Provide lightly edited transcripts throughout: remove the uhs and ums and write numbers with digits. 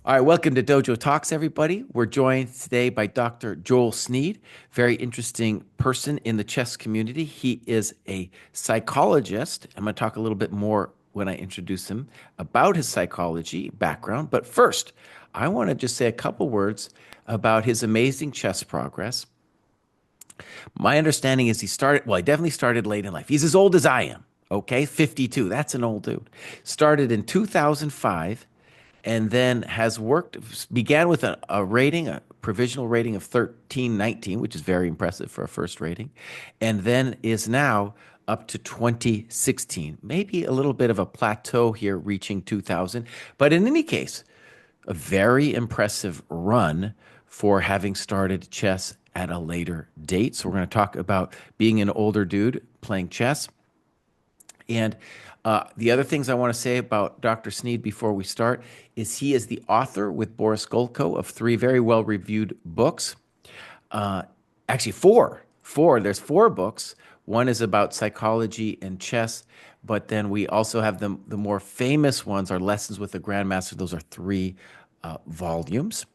All right, welcome to Dojo Talks, everybody. We're joined today by Dr. Joel Sneed, very interesting person in the chess community. He is a psychologist. I'm going to talk a little bit more when I introduce him about his psychology background. But first, I want to just say a couple words about his amazing chess progress. My understanding is he definitely started late in life. He's as old as I am, okay? 52. That's an old dude. Started in 2005 and then began with a provisional rating of 1319, which is very impressive for a first rating, and then is now up to 2016. Maybe a little bit of a plateau here reaching 2000. But in any case, a very impressive run for having started chess at a later date. So we're going to talk about being an older dude playing chess. And the other things I want to say about Dr. Sneed before we start is he is the author with Boris Golko of three very well-reviewed books. Actually, four. Four. There's four books. One is about psychology and chess, but then we also have the more famous ones are Lessons with the Grandmaster. Those are three volumes.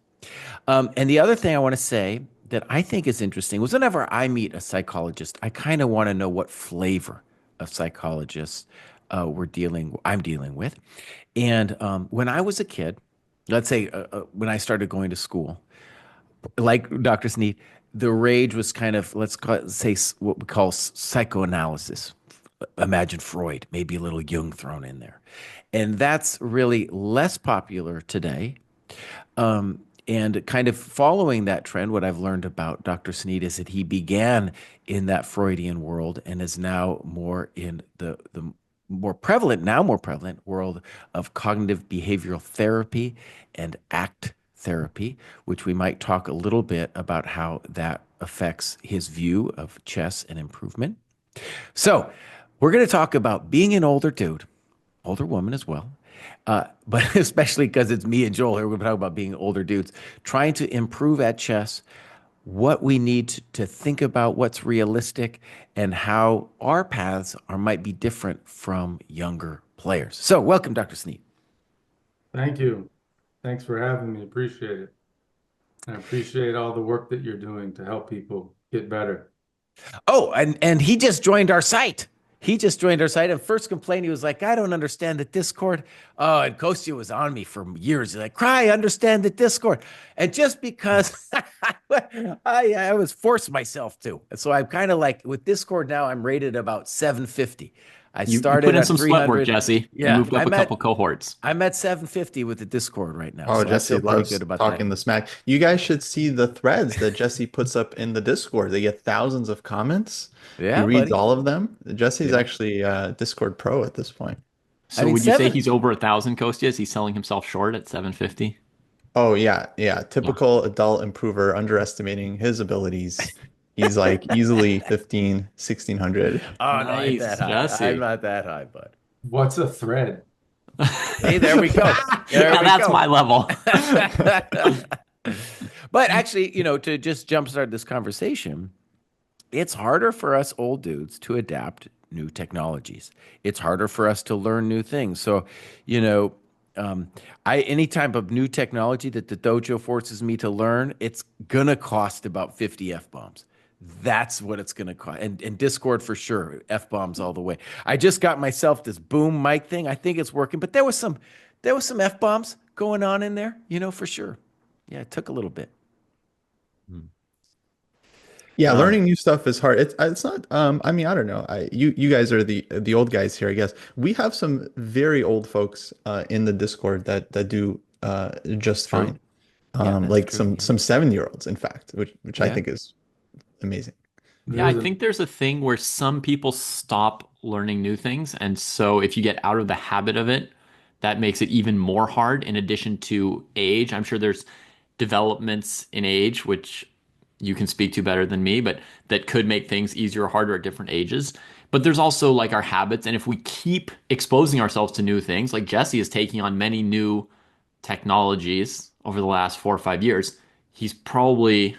And the other thing I want to say that I think is interesting was whenever I meet a psychologist, I kind of want to know what flavor of psychologists I'm dealing with. And when I was a kid, let's say when I started going to school, like Dr. Sneed, the rage was kind of, say what we call psychoanalysis. Imagine Freud, maybe a little Jung thrown in there. And that's really less popular today. And kind of following that trend, what I've learned about Dr. Sneed is that he began in that Freudian world and is now more in the more prevalent world of cognitive behavioral therapy and ACT therapy, which we might talk a little bit about how that affects his view of chess and improvement. So we're going to talk about being an older dude, older woman as well. But especially because it's me and Joel here, we're going to talk about being older dudes, trying to improve at chess, what we need to think about, what's realistic, and how our paths might be different from younger players. So welcome, Dr. Sneed. Thank you. Thanks for having me. Appreciate it. I appreciate all the work that you're doing to help people get better. Oh, and he just joined our site. He just joined our site and first complained, he was like, I don't understand the Discord. Oh, and Kostya was on me for years. He's like, Cry, understand the Discord. And just because I was forced myself to. And so I'm kind of like with Discord now, I'm rated about 750. I You put started in at some sweat work, 300. Jesse. You Yeah, moved up a couple cohorts. I'm at 750 with the Discord right now. Oh, So I Jesse feel pretty loves good about that. talking the smack. You guys should see the threads that Jesse puts up in the Discord. They get thousands of comments. He Yeah, reads buddy. all of them. Jesse's Yeah. actually Discord pro at this point. I So mean, would you say seven. he's over 1,000 Kostyas? He's selling himself short at 750? Oh yeah, yeah. Yeah. Typical adult improver underestimating his abilities. He's like easily 15, 1600. Oh, no, I ain't that Nice, high. I'm Jesse. not that high, bud. What's a thread? Hey, there we go. There Now we that's my go. level. But actually, to just jumpstart this conversation, it's harder for us old dudes to adapt new technologies. It's harder for us to learn new things. So, you know, any type of new technology that the dojo forces me to learn, it's gonna cost about 50 F bombs. That's what it's gonna cost. And Discord for sure, F bombs all the way. I just got myself this boom mic thing. I think it's working, but there was some F bombs going on in there, for sure. Yeah, it took a little bit. Yeah, Um, learning new stuff is hard. It's not I mean, I don't know. You guys are the old guys here, I guess. We have some very old folks in the Discord that do just True. fine. Yeah, that's Like true. some 7-year-olds, in fact, which I Yeah. think is amazing. Yeah, I There's a think there's a thing where some people stop learning new things. And so if you get out of the habit of it, that makes it even more hard in addition to age. I'm sure there's developments in age, which you can speak to better than me, but that could make things easier or harder at different ages. But there's also like our habits. And if we keep exposing ourselves to new things, like Jesse is taking on many new technologies over the last 4 or 5 years, he's probably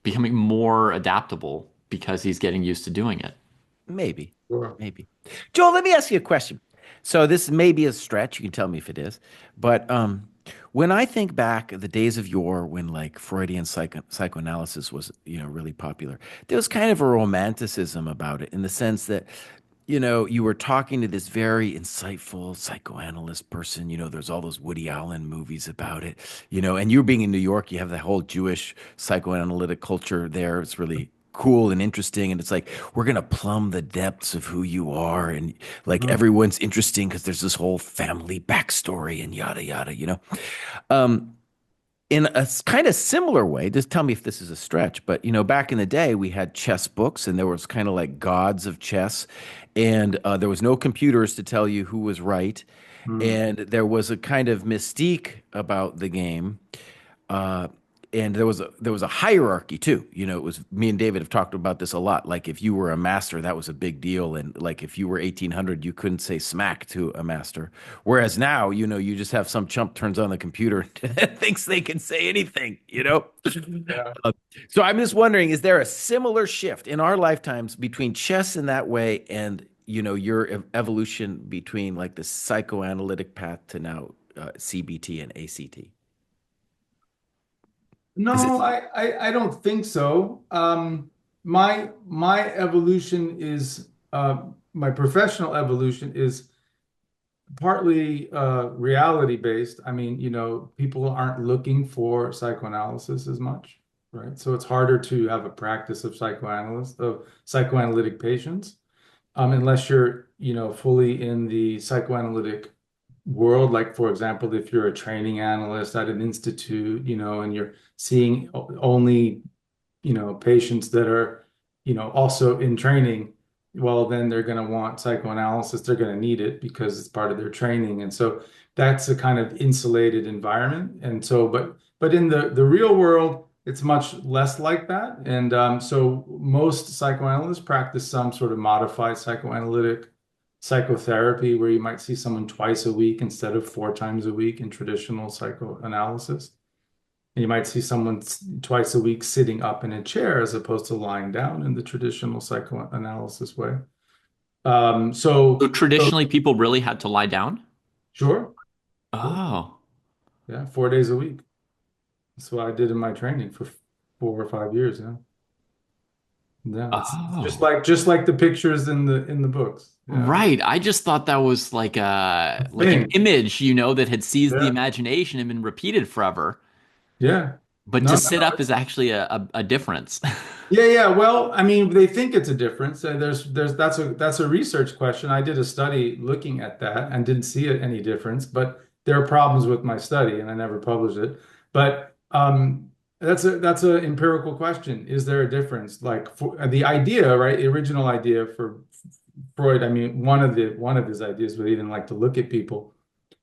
becoming more adaptable because he's getting used to doing it. Maybe. sure. Maybe. Joel, let me ask you a question. So this may be a stretch. You can tell me if it is. But when I think back the days of yore when like Freudian psychoanalysis was, really popular, there was kind of a romanticism about it in the sense that, you were talking to this very insightful psychoanalyst person. There's all those Woody Allen movies about it, and you being in New York, you have the whole Jewish psychoanalytic culture there. It's really cool and interesting. And it's like, we're going to plumb the depths of who you are. And like Mhm. everyone's interesting because there's this whole family backstory and yada, yada. Um, in a kind of similar way, just tell me if this is a stretch, but back in the day, we had chess books, and there was kind of like gods of chess, and there was no computers to tell you who was right, Mhm. and there was a kind of mystique about the game. Uh, and there was a hierarchy too. It was me and David have talked about this a lot. Like if you were a master, that was a big deal, and like if you were 1800, you couldn't say smack to a master. Whereas now, you just have some chump turns on the computer and thinks they can say anything. Yeah. Uh, so I'm just wondering, is there a similar shift in our lifetimes between chess in that way and your evolution between like the psychoanalytic path to now CBT and ACT? Is it? No, I don't think so. My evolution is my professional evolution is partly reality based. I mean, people aren't looking for psychoanalysis as much, right? So it's harder to have a practice of psychoanalytic patients, unless you're, fully in the psychoanalytic world. Like, for example, if you're a training analyst at an institute, and you're seeing only, patients that are, also in training, well, then they're going to want psychoanalysis. They're going to need it because it's part of their training. And so that's a kind of insulated environment. And so, but in the real world, it's much less like that. And so most psychoanalysts practice some sort of modified psychoanalytic psychotherapy where you might see someone twice a week instead of 4 times a week in traditional psychoanalysis. And you might see someone twice a week sitting up in a chair as opposed to lying down in the traditional psychoanalysis way. Um, So so, so traditionally, people really had to lie down? sure, sure. Oh. Yeah, 4 days a week. That's what I did in my training for 4 or 5 years. Yeah. Yeah, it's just Oh. like the pictures in the books. Yeah. Right. I just thought that was like an Thing. image, that had seized the Yeah. imagination and been repeated forever. Yeah. But No, to no, sit no. up is actually a difference. Yeah, yeah. Well, I mean, they think it's a difference. There's that's a research question. I did a study looking at that and didn't see any difference, but there are problems with my study and I never published it. But that's a empirical question. Is there a difference? Like for the idea, right? The original idea for Freud, I mean, one of his ideas was he didn't like to look at people.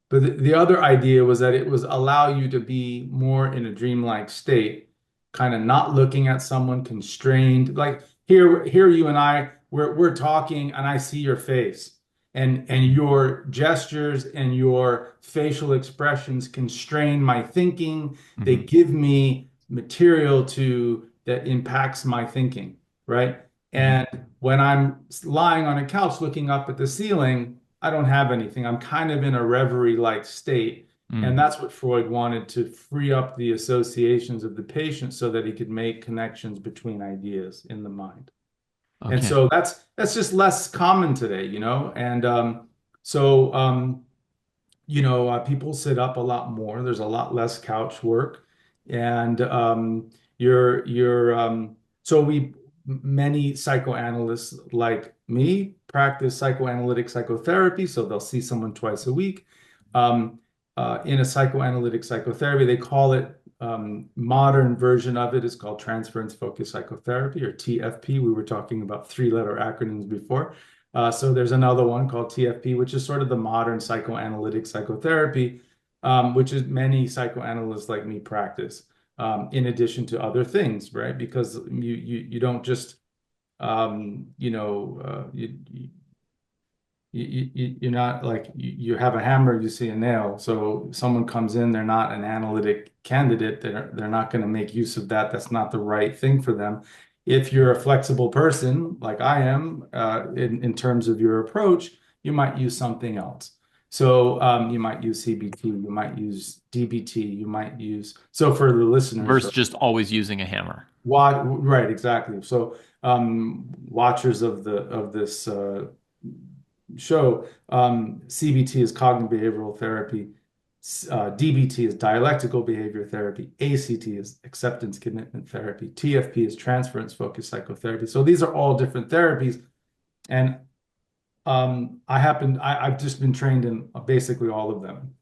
But the other idea was that it was allow you to be more in a dreamlike state, kind of not looking at someone constrained. Like here you and I, we're talking, and I see your face, and your gestures and your facial expressions constrain my thinking. They Mhm. give me material to that impacts my thinking, right? Mhm. And when I'm lying on a couch looking up at the ceiling, I don't have anything. I'm kind of in a reverie-like state. And Mm. that's what Freud wanted to free up the associations of the patient so that he could make connections between ideas in the mind. And Okay. so that's just less common today, And so people sit up a lot more. There's a lot less couch work, and you're so we many psychoanalysts like me practice psychoanalytic psychotherapy. So they'll see someone twice a week. In a psychoanalytic psychotherapy, they call it modern version of it is called transference focused psychotherapy or TFP. We were talking about 3-letter acronyms before. So there's another one called TFP, which is sort of the modern psychoanalytic psychotherapy, which is many psychoanalysts like me practice, in addition to other things, right? Because you don't just you're not like you have a hammer, you see a nail. So someone comes in, they're not an analytic candidate. They're not going to make use of that. That's not the right thing for them. If you're a flexible person, like I am, in terms of your approach, you might use something else. So you might use CBT, you might use DBT, you might use, so for the listeners, versus just always using a hammer. right, exactly. So watchers of the of this show, CBT is cognitive behavioral therapy, DBT is dialectical behavior therapy, ACT is acceptance commitment therapy, TFP is transference focused psychotherapy. So these are all different therapies, and I've just been trained in basically all of them.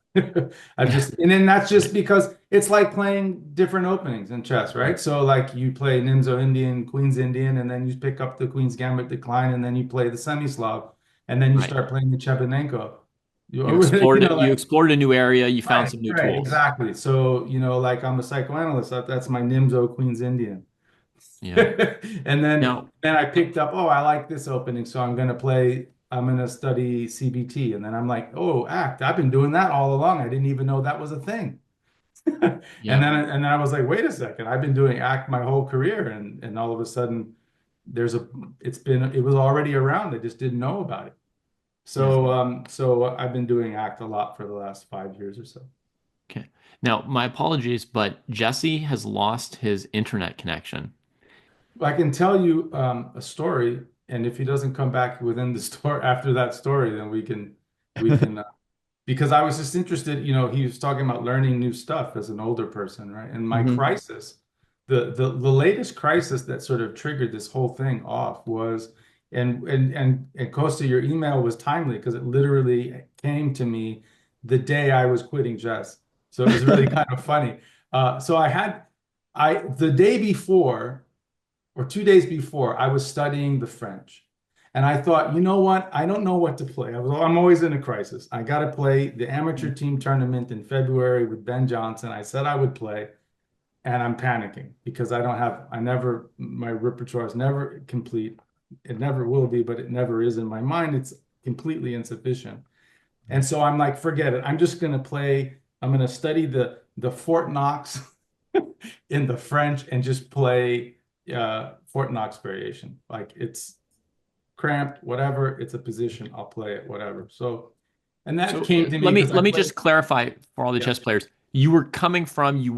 And then that's just because it's like playing different openings in chess, right? So like you play Nimzo Indian, Queen's Indian, and then you pick up the Queen's Gambit Decline, and then you play the Semi-Slav, and then you Right. start playing the Chebanenko. You explored it, you Like, explored a new area, you found right, some new right, tools. exactly. So, like I'm a psychoanalyst, that's my Nimzo Queen's Indian. Yeah. And Now, then I picked up, oh, I like this opening, so I'm gonna study CBT. And then I'm like, oh, ACT, I've been doing that all along. I didn't even know that was a thing. yeah. And then I was like, wait a second, I've been doing ACT my whole career, and all of a sudden there's a it was already around. I just didn't know about it. Yeah. So I've been doing ACT a lot for the last 5 years or so. Okay. Now, my apologies, but Jesse has lost his internet connection. I can tell you a story, and if he doesn't come back within the story after that story, then we can because I was just interested, he was talking about learning new stuff as an older person, right? And my Hmm. crisis, the latest crisis that sort of triggered this whole thing off was, and Costa, your email was timely because it literally came to me the day I was quitting chess. So it was really kind of funny. So the day before or 2 days before, I was studying the French. And I thought, you know what? I don't know what to play. I'm always in a crisis. I got to play the amateur team tournament in February with Ben Johnson. I said I would play, and I'm panicking because my repertoire is never complete. It never will be, but it never is in my mind. It's completely insufficient. And so I'm like, forget it. I'm going to study the Fort Knox in the French and just play Fort Knox variation. Like it's cramped, whatever. It's a position. I'll play it, whatever. So, and that So came to me let me because I let me played. just clarify for all the Yeah. chess players. You were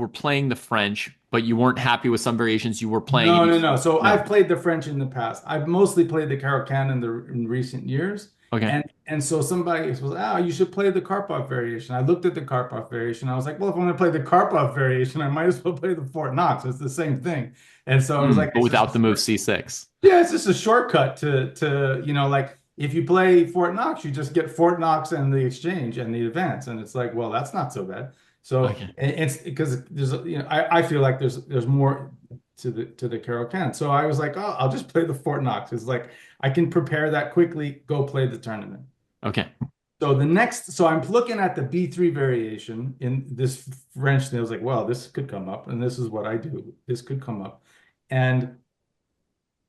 playing the French, but you weren't happy with some variations. You were playing and No, you no, no. So I've no. played the French in the past. I've mostly played the Caro-Kann in recent years. Okay. And so somebody was, oh, you should play the Karpov variation. I looked at the Karpov variation. I was like, well, if I'm going to play the Karpov variation, I might as well play the Fort Knox. It's the same thing. And so I was like, But without the move C6. yeah, it's just a shortcut to like if you play Fort Knox, you just get Fort Knox and the exchange and the advance, and it's like, well, that's not so bad. So Okay. and it's because I feel like there's more to the Caro-Kann. So I was like, oh, I'll just play the Fort Knox. It's like I can prepare that quickly, go play the tournament. Okay. So I'm looking at the B3 variation in this French thing. I was like, well, this could come up, and this is what I do. This could come up, and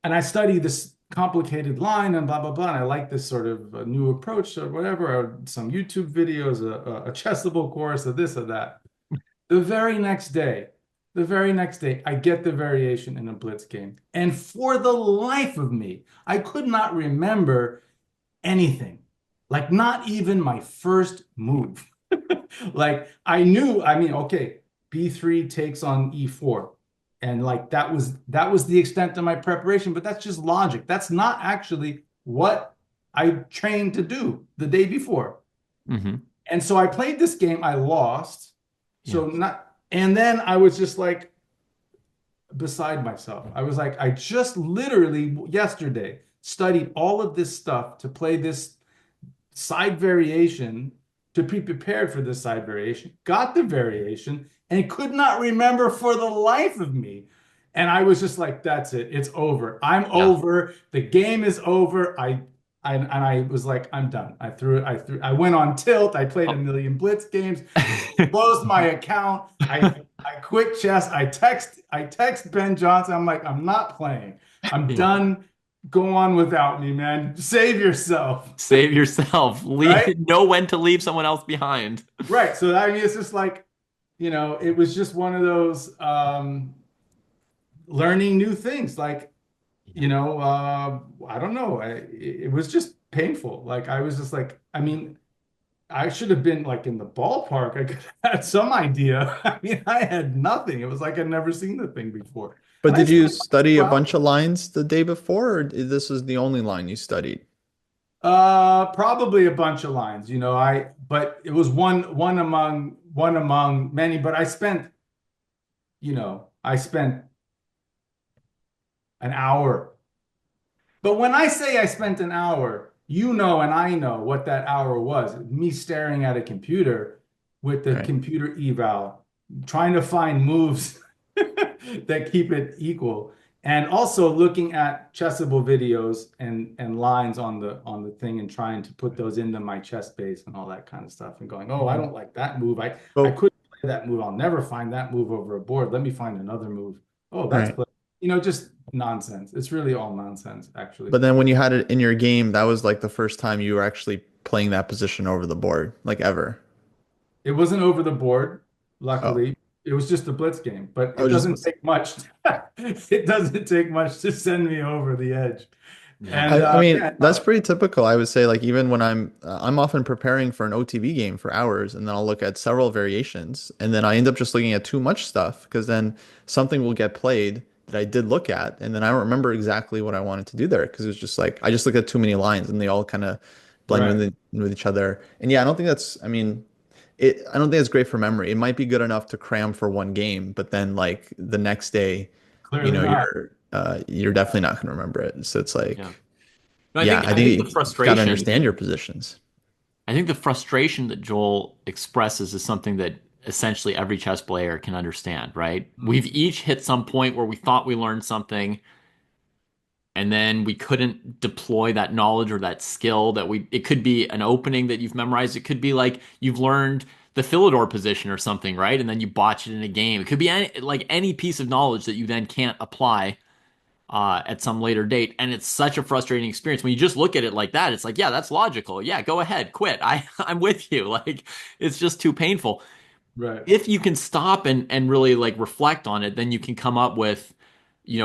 I study this complicated line and blah blah blah. And I like this sort of new approach or whatever, or some YouTube videos, a Chessable course, or this or that. The very next day, I get the variation in a Blitz game, and for the life of me, I could not remember anything, like not even my first move. Like I knew, I mean, okay, B3 takes on E4. And like that was the extent of my preparation, but that's just logic. That's not actually what I trained to do the day before. Hmm. And so I played this game, I lost. Yeah. And then I was just like beside myself. I was like, I just literally yesterday studied all of this stuff to play this side variation, to be prepared for this side variation, got the variation, and could not remember for the life of me. And I was just like, that's it. It's over. I'm Yeah. over. The game is over. I was like, I'm done. I went on tilt. I played a Oh. million Blitz games, closed my account. I quit chess. I text Ben Johnson. I'm like, I'm not playing. I'm Yeah. done. Go on without me, man. Save yourself. Save yourself. Right? Know when to leave someone else behind. Right. So I mean, it's just like, it was just one of those learning new things. Like, I don't know. It was just painful. Like I was just like, I mean, I should have been like in the ballpark. I could have had some idea. I mean, I had nothing. It was like I'd never seen the thing before. But And I did you spent study a 2 hours. bunch of lines the day before, or this is the only line you studied? Probably a bunch of lines, but it was one among many, but I spent an hour. But when I say I spent an hour, and I know what that hour was. Me staring at a computer with the Right. computer eval, trying to find moves that keep it equal. And also looking at chessable videos and lines on the thing and trying to put those into my chess base and all that kind of stuff and going, oh, I Mhm. don't like that move. I Well, couldn't play that move. I'll never find that move over a board. Let me find another move. Oh, that's right. play. Just nonsense. It's really all nonsense, actually. But then when you had it in your game, that was like the first time you were actually playing that position over the board, like ever. It wasn't over the board, Oh, luckily. It was just a blitz game, but I it was doesn't just take much. It doesn't take much to send me over the edge. Yeah. And I mean, yeah, that's pretty typical. I would say like even when I'm often preparing for an OTB game for hours and then I'll look at several variations and then I end up just looking at too much stuff because then something will get played that I did look at and then I don't remember exactly what I wanted to do there because it was just like I just looked at too many lines and they all kind of blend right. with each other. And yeah, I mean, I don't think it's great for memory. It might be good enough to cram for one game, but then like the next day, Clearly not. you're definitely not going to remember it. So it's Yeah. like No, I yeah, think I I think the think you got to frustration understand your positions. I think the frustration that Joel expresses is something that essentially every chess player can understand, right? Mm. We've each hit some point where we thought we learned something and then we couldn't deploy that knowledge or that skill it could be an opening that you've memorized. It could be like you've learned the Philidor position or something, right? And then you botch it in a game. It could be any piece of knowledge that you then can't apply at some later date. And it's such a frustrating experience when you just look at it like that. It's like, yeah, that's logical. Yeah, go ahead, quit. I'm with you. Like, it's just too painful. Right. If you can stop and really like reflect on it, then you can come up with,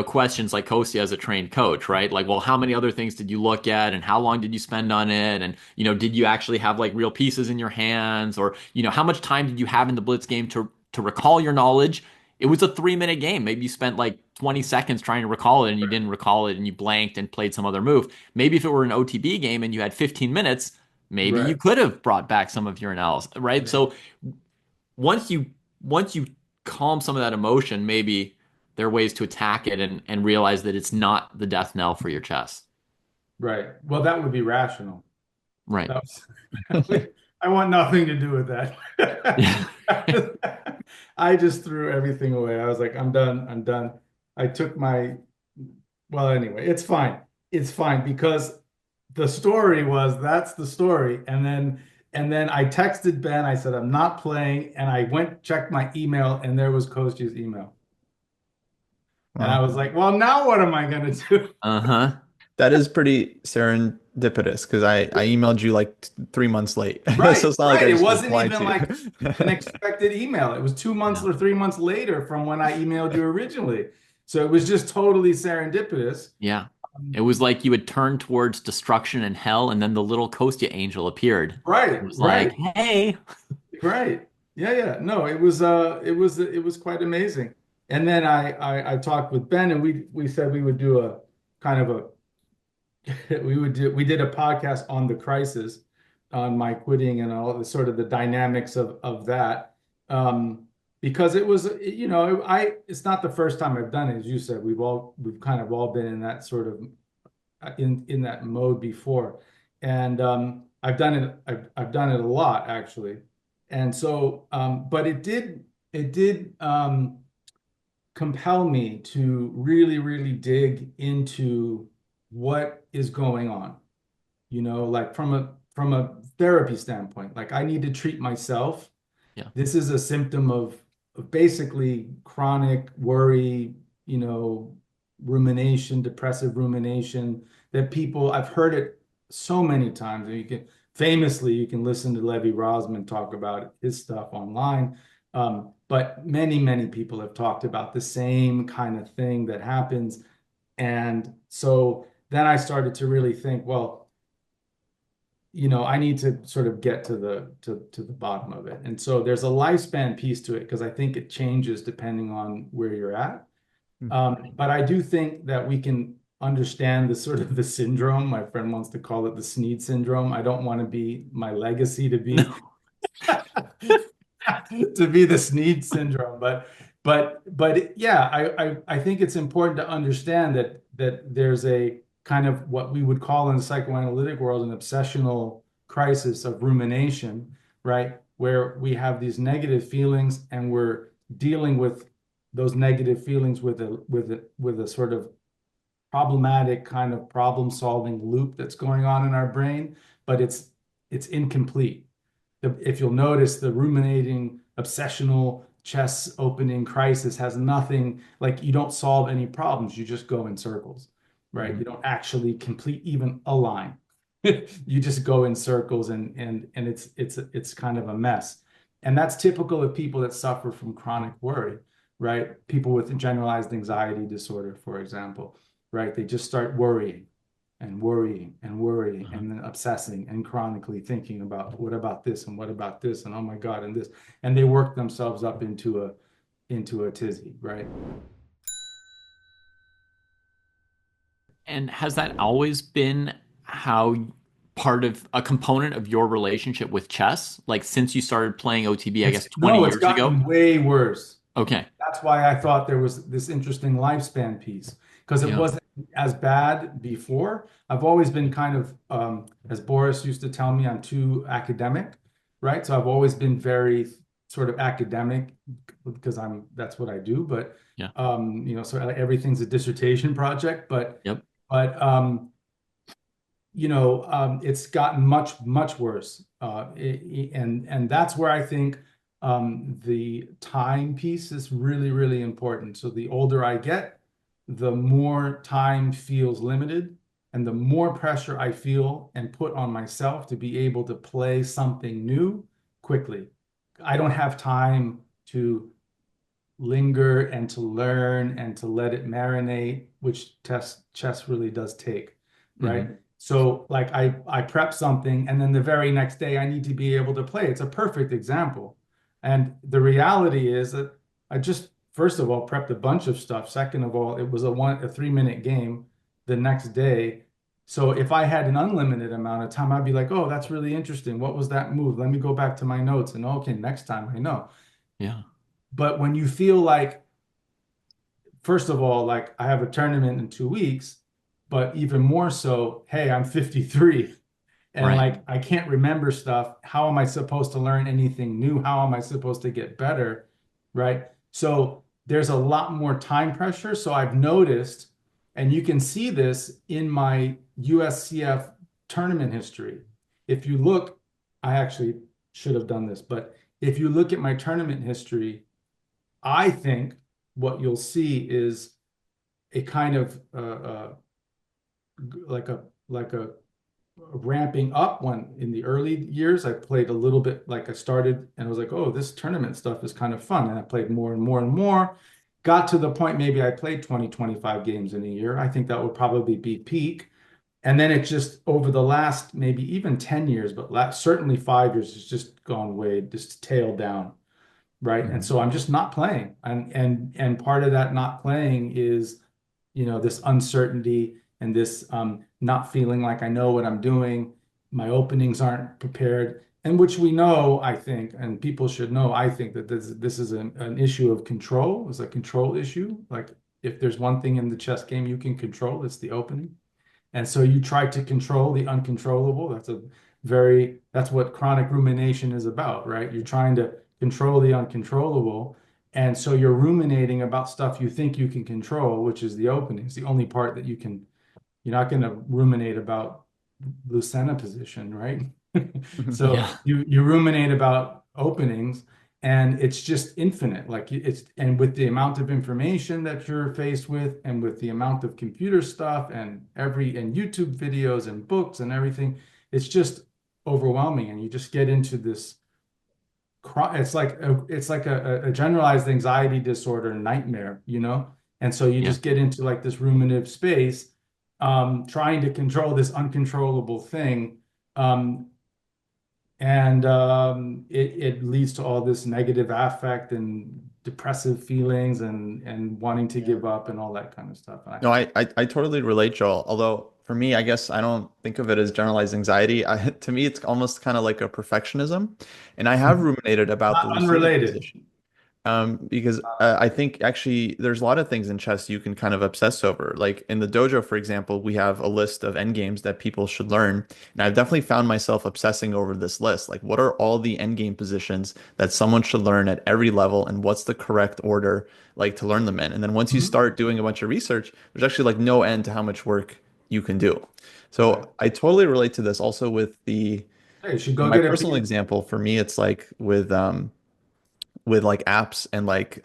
questions like Kosi as a trained coach, right? Like, well, how many other things did you look at and how long did you spend on it? And, did you actually have like real pieces in your hands? Or, how much time did you have in the Blitz game to recall your knowledge? It was a 3-minute game. Maybe you spent like 20 seconds trying to recall it and you didn't recall it and you blanked and played some other move. Maybe if it were an OTB game and you had 15 minutes, maybe you Right. could have brought back some of your analysis, right? Yeah. So once you calm some of that emotion, maybe there are ways to attack it and realize that it's not the death knell for your chest. Right. Well, that would be rational. Right. That was, I want nothing to do with Yeah. that. I just threw everything away. I was like, I'm done. I'm done. I took well, anyway, it's fine. It's fine because the story was that's the story. And then I texted Ben. I said, I'm not playing. And I went, checked my email, and there was Kostya's email. And I Wow. was like, well, now what am I going to do? Uh-huh. That is pretty serendipitous because I emailed you like 3 months late. So Right, it's not like right. I It just wasn't replied even to like an you. expected email. It was 2 months Yeah. or 3 months later from when I emailed you originally. So it was just totally serendipitous. Yeah. It was like you had turned towards destruction and hell, and then the little Kostya angel appeared. It Right, was like, right, hey. right. Yeah, yeah. No, it was quite amazing. And then I talked with Ben and we said we would do a kind of we did a podcast on the crisis, on my quitting and all the sort of the dynamics of that. Um, because it was, it's not the first time I've done it, as you said. We've kind of all been in that sort of in that mode before, and I've done it a lot actually, and so but it did compel me to really, really dig into what is going on, like from a therapy standpoint. Like I need to treat myself. Yeah. This is a symptom of basically chronic worry, you know, rumination, depressive rumination that I've heard it so many times. You can listen to Levi Rosman talk about his stuff online. But many, many people have talked about the same kind of thing that happens. And so then I started to really think, well, I need to sort of get to the bottom of it. And so there's a lifespan piece to it because I think it changes depending on where you're at. But I do think that we can understand the sort of the syndrome. My friend wants to call it the Sneed syndrome. I don't want to be my legacy to be No. to be the Sneed syndrome, but yeah, I think it's important to understand that there's a kind of what we would call in the psychoanalytic world an obsessional crisis of rumination, right? Where we have these negative feelings and we're dealing with those negative feelings with a sort of problematic kind of problem-solving loop that's going on in our brain, but it's incomplete. If you'll notice, the ruminating, obsessional chess opening crisis has nothing, like you don't solve any problems, you just go in circles, right? You don't actually complete even a line. You just go in circles and it's kind of a mess. And that's typical of people that suffer from chronic worry, right? People with generalized anxiety disorder, for example, right? They just start worrying and worrying and worrying and then obsessing and chronically thinking about what about this and what about this and oh my God and this, and they work themselves up into a tizzy, right? And has that always been how part of a component of your relationship with chess? Like since you started playing OTB, I guess 20 No, it's years ago? gotten way worse. Okay. That's why I thought there was this interesting lifespan piece because it Yeah. wasn't as bad before. I've always been kind of, as Boris used to tell me, I'm too academic, right? So I've always been very sort of academic because that's what I do. But Yeah. so everything's a dissertation project. But Yep. but it's gotten much worse, and that's where I think the time piece is really, really important. So the older I get, the more time feels limited and the more pressure I feel and put on myself to be able to play something new quickly. I don't have time to linger and to learn and to let it marinate, which chess really does take, right? So like I prep something and then the very next day I need to be able to play. It's a perfect example. And the reality is that I just, first of all, prepped a bunch of stuff. Second of all, it was a 3-minute game the next day. So if I had an unlimited amount of time, I'd be like, oh, that's really interesting. What was that move? Let me go back to my notes and okay, next time I know. Yeah. But when you feel like, first of all, like I have a tournament in 2 weeks, but even more so, hey, I'm 53 and Right. like I can't remember stuff. How am I supposed to learn anything new? How am I supposed to get better? Right. So there's a lot more time pressure. So I've noticed, and you can see this in my USCF tournament history. If you look, I actually should have done this, but if you look at my tournament history, I think what you'll see is a kind of like a ramping up. When in the early years I played a little bit, like I started and I was like, oh, this tournament stuff is kind of fun, and I played more and more and more, got to the point maybe I played 20-25 games in a year. I think that would probably be peak. And then it just over the last maybe even 10 years, but certainly 5 years, it's just gone way, just tailed down, right? And so I'm just not playing. And part of that not playing is, this uncertainty and this not feeling like I know what I'm doing. My openings aren't prepared, and which we know, I think, and people should know, I think that this is an issue of control. It's a control issue. Like if there's one thing in the chess game you can control, it's the opening. And so you try to control the uncontrollable. That's what chronic rumination is about, right? You're trying to control the uncontrollable. And so you're ruminating about stuff you think you can control, which is the opening. It's the only part that you're not going to ruminate about Lucena position, right? So Yeah. you ruminate about openings and it's just infinite. And with the amount of information that you're faced with and with the amount of computer stuff and YouTube videos and books and everything, it's just overwhelming. And you just get into this, it's like a generalized anxiety disorder nightmare, And so you Yeah. just get into like this ruminative space, trying to control this uncontrollable thing, Um, and it leads to all this negative affect and depressive feelings and wanting to give up and all that kind of stuff. And No, I totally relate, Joel. Although for me, I guess I don't think of it as generalized anxiety. To me, it's almost kind of like a perfectionism. And I have ruminated about the not Lucidi unrelated. position. Because I think actually there's a lot of things in chess you can kind of obsess over. Like in the dojo, for example, we have a list of endgames that people should learn. And I've definitely found myself obsessing over this list. Like, what are all the endgame positions that someone should learn at every level, and what's the correct order, like, to learn them in? And then once you Mhm. start doing a bunch of research, there's actually like no end to how much work you can do. Right. So I totally relate to this also with Hey, you should in go my get a personal PhD. example, for me, it's like with like apps and like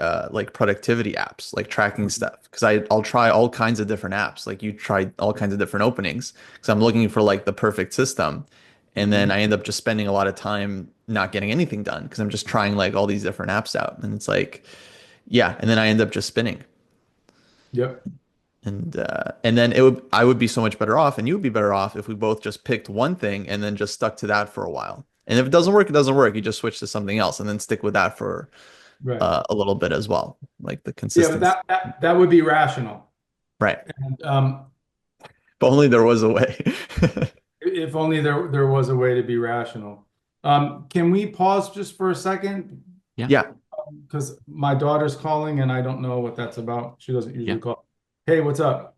productivity apps, like tracking stuff. Because I'll try all kinds of different apps. Like you try all kinds of different openings because I'm looking for like the perfect system. And then Mhm. I end up just spending a lot of time not getting anything done because I'm just trying like all these different apps out. And it's like, yeah, and then I end up just spinning. Yep. And then I would be so much better off, and you would be better off if we both just picked one thing and then just stuck to that for a while. And if it doesn't work, it doesn't work. You just switch to something else and then stick with that for Right. a little bit as well, like the Yeah, but consistency. that would be rational. Right. And If only there was a way. if only there was a way to be rational. Can we pause just for a second? Yeah. Yeah. Because my daughter's calling and I don't know what that's about. She doesn't Yeah. usually call. Hey, what's up?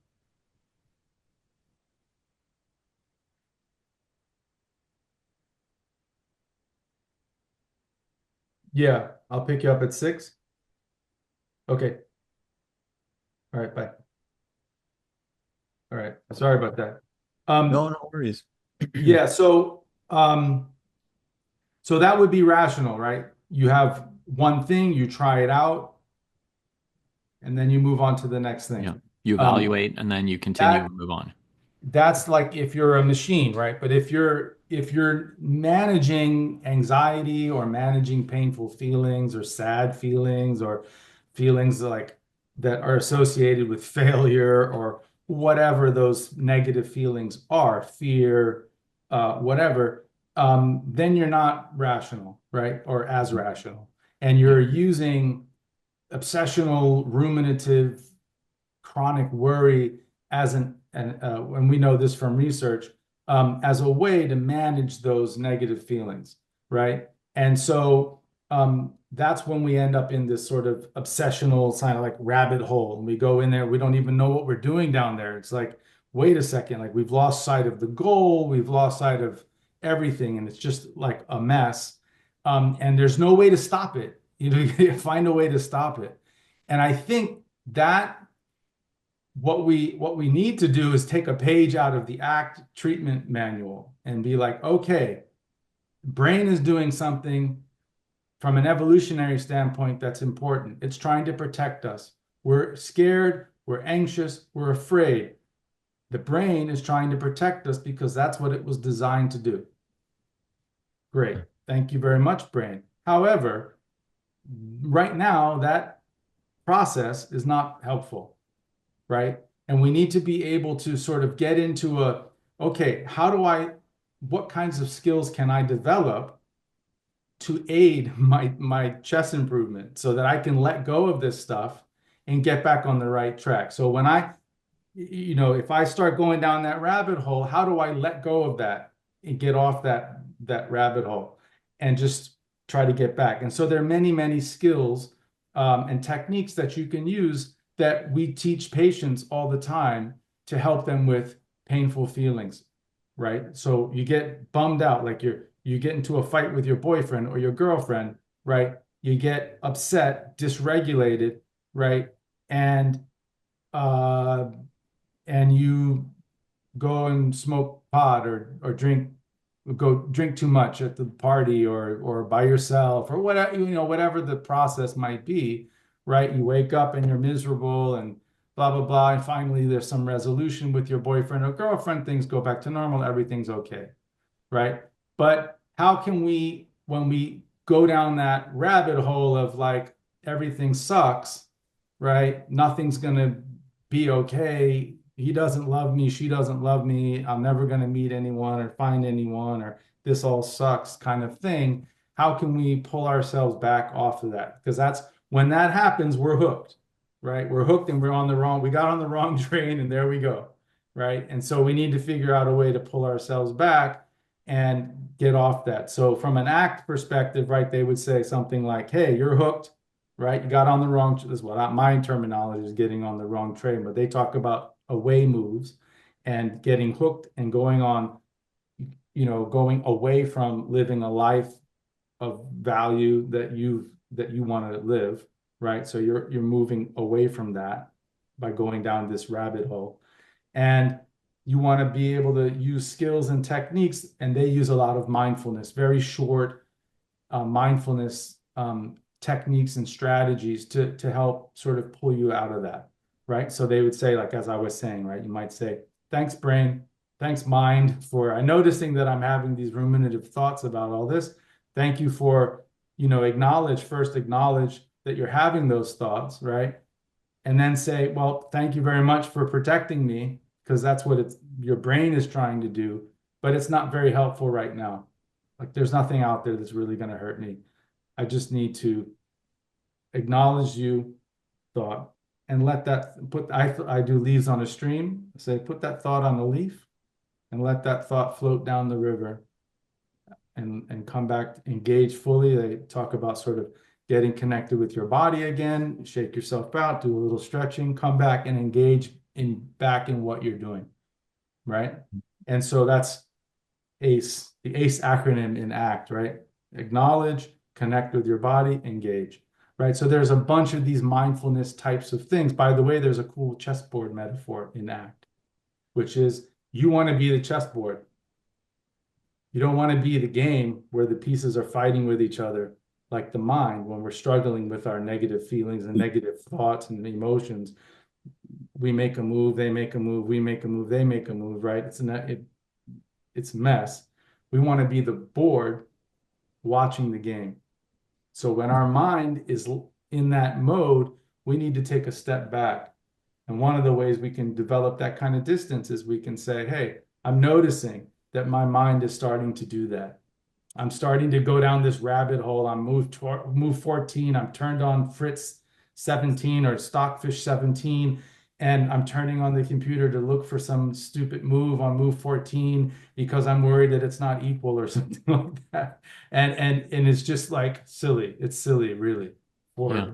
Yeah, I'll pick you up at 6. Okay. All right, bye. All right. Sorry about that. No, Um, no worries. yeah, so that would be rational, right? You have one thing, you try it out, and then you move on to the next Yeah. thing. You Um, evaluate and then you continue that and move on. that's like if you're a machine, right? But if you're managing anxiety or managing painful feelings or sad feelings or feelings like that are associated with failure or whatever those negative feelings are, fear, whatever, then you're not rational, right? Or as rational. And Yeah. you're using obsessional, ruminative chronic worry as and we know this from research, as a way to manage those negative feelings, right? And so that's when we end up in this sort of obsessional kind of like rabbit hole. And we go in there, we don't even know what we're doing down there. It's like, wait a second, like we've lost sight of the goal, we've lost sight of everything, and it's just like a mess. And there's no way to stop it. You know, you find a way to stop it. And I think that what we need to do is take a page out of the ACT treatment manual and be like, okay, brain is doing something from an evolutionary standpoint that's important. It's trying to protect us. We're scared, we're anxious, we're afraid. The brain is trying to protect us because that's what it was designed to do. Great. Thank you very much, brain. However, right now, that process is not helpful, right? And we need to be able to sort of get into okay, what kinds of skills can I develop to aid my chess improvement so that I can let go of this stuff and get back on the right track. So when if I start going down that rabbit hole, how do I let go of that and get off that rabbit hole and just try to get back? And so there are many, many skills and techniques that you can use that we teach patients all the time to help them with painful feelings, right? So you get bummed out, like you get into a fight with your boyfriend or your girlfriend, right? You get upset, dysregulated, right? And uh, and you go and smoke pot or drink too much at the party or by yourself or whatever, whatever the process might be, right? You wake up and you're miserable and blah blah blah, and finally there's some resolution with your boyfriend or girlfriend, things go back to normal, everything's okay, right? But how can we, when we go down that rabbit hole of like everything sucks, right? Nothing's gonna be okay. he doesn't love me, she doesn't love me, I'm never going to meet anyone or find anyone, or this all sucks kind of thing, how can we pull ourselves back off of that? Because that's when that happens, we're hooked, right? We're hooked and we got on the wrong train and there we go, right? And so we need to figure out a way to pull ourselves back and get off that. So from an ACT perspective, right, they would say something like, hey, you're hooked, right? You got on the wrong, this is what my terminology is, getting on the wrong train, but they talk about away moves and getting hooked and going on, going away from living a life of value that you want to live, right? So you're moving away from that by going down this rabbit hole. And you want to be able to use skills and techniques, and they use a lot of mindfulness, very short mindfulness techniques and strategies to help sort of pull you out of that, right? So they would say, like, as I was saying, right, you might say, thanks, brain, thanks, mind, for noticing that I'm having these ruminative thoughts about all this. Thank you for, acknowledge that you're having those thoughts, right? And then say, well, thank you very much for protecting me, because that's what your brain is trying to do, but it's not very helpful right now. Like, there's nothing out there that's really going to hurt me. I just need to acknowledge you, thought, and let that I do leaves on a stream. I say, put that thought on a leaf and let that thought float down the river and come back, engage fully. They talk about sort of getting connected with your body again, shake yourself out, do a little stretching, come back and engage back in what you're doing, right? And so that's ACE, the ACE acronym in ACT, right? Acknowledge, connect with your body, engage, right? So there's a bunch of these mindfulness types of things. By the way, there's a cool chessboard metaphor in ACT, which is you want to be the chessboard. You don't want to be the game where the pieces are fighting with each other, like the mind, when we're struggling with our negative feelings and negative thoughts and emotions. We make a move, they make a move, we make a move, they make a move, right? It's a mess. We want to be the board watching the game. So when our mind is in that mode, we need to take a step back. And one of the ways we can develop that kind of distance is we can say, hey, I'm noticing that my mind is starting to do that. I'm starting to go down this rabbit hole. I'm move 14. I'm turned on Fritz 17 or Stockfish 17, and I'm turning on the computer to look for some stupid move on move 14 because I'm worried that it's not equal or something like that. And it's just like silly. It's silly, really, Yeah.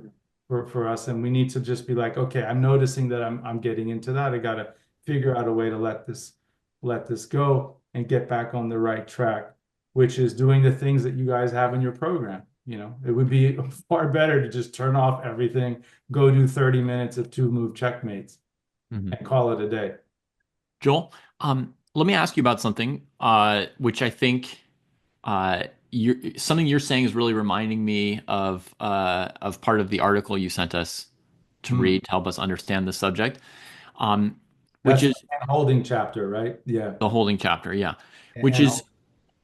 for us. And we need to just be like, okay, I'm noticing that I'm getting into that. I got to figure out a way to let this go and get back on the right track, which is doing the things that you guys have in your program. It would be far better to just turn off everything, go do 30 minutes of 2-move checkmates Mhm. and call it a day. Joel, let me ask you about something, which I think something you're saying is really reminding me of part of the article you sent us to Hmm. read to help us understand the subject, um, which That's is the holding chapter, right? Yeah. the holding chapter, yeah. Which And is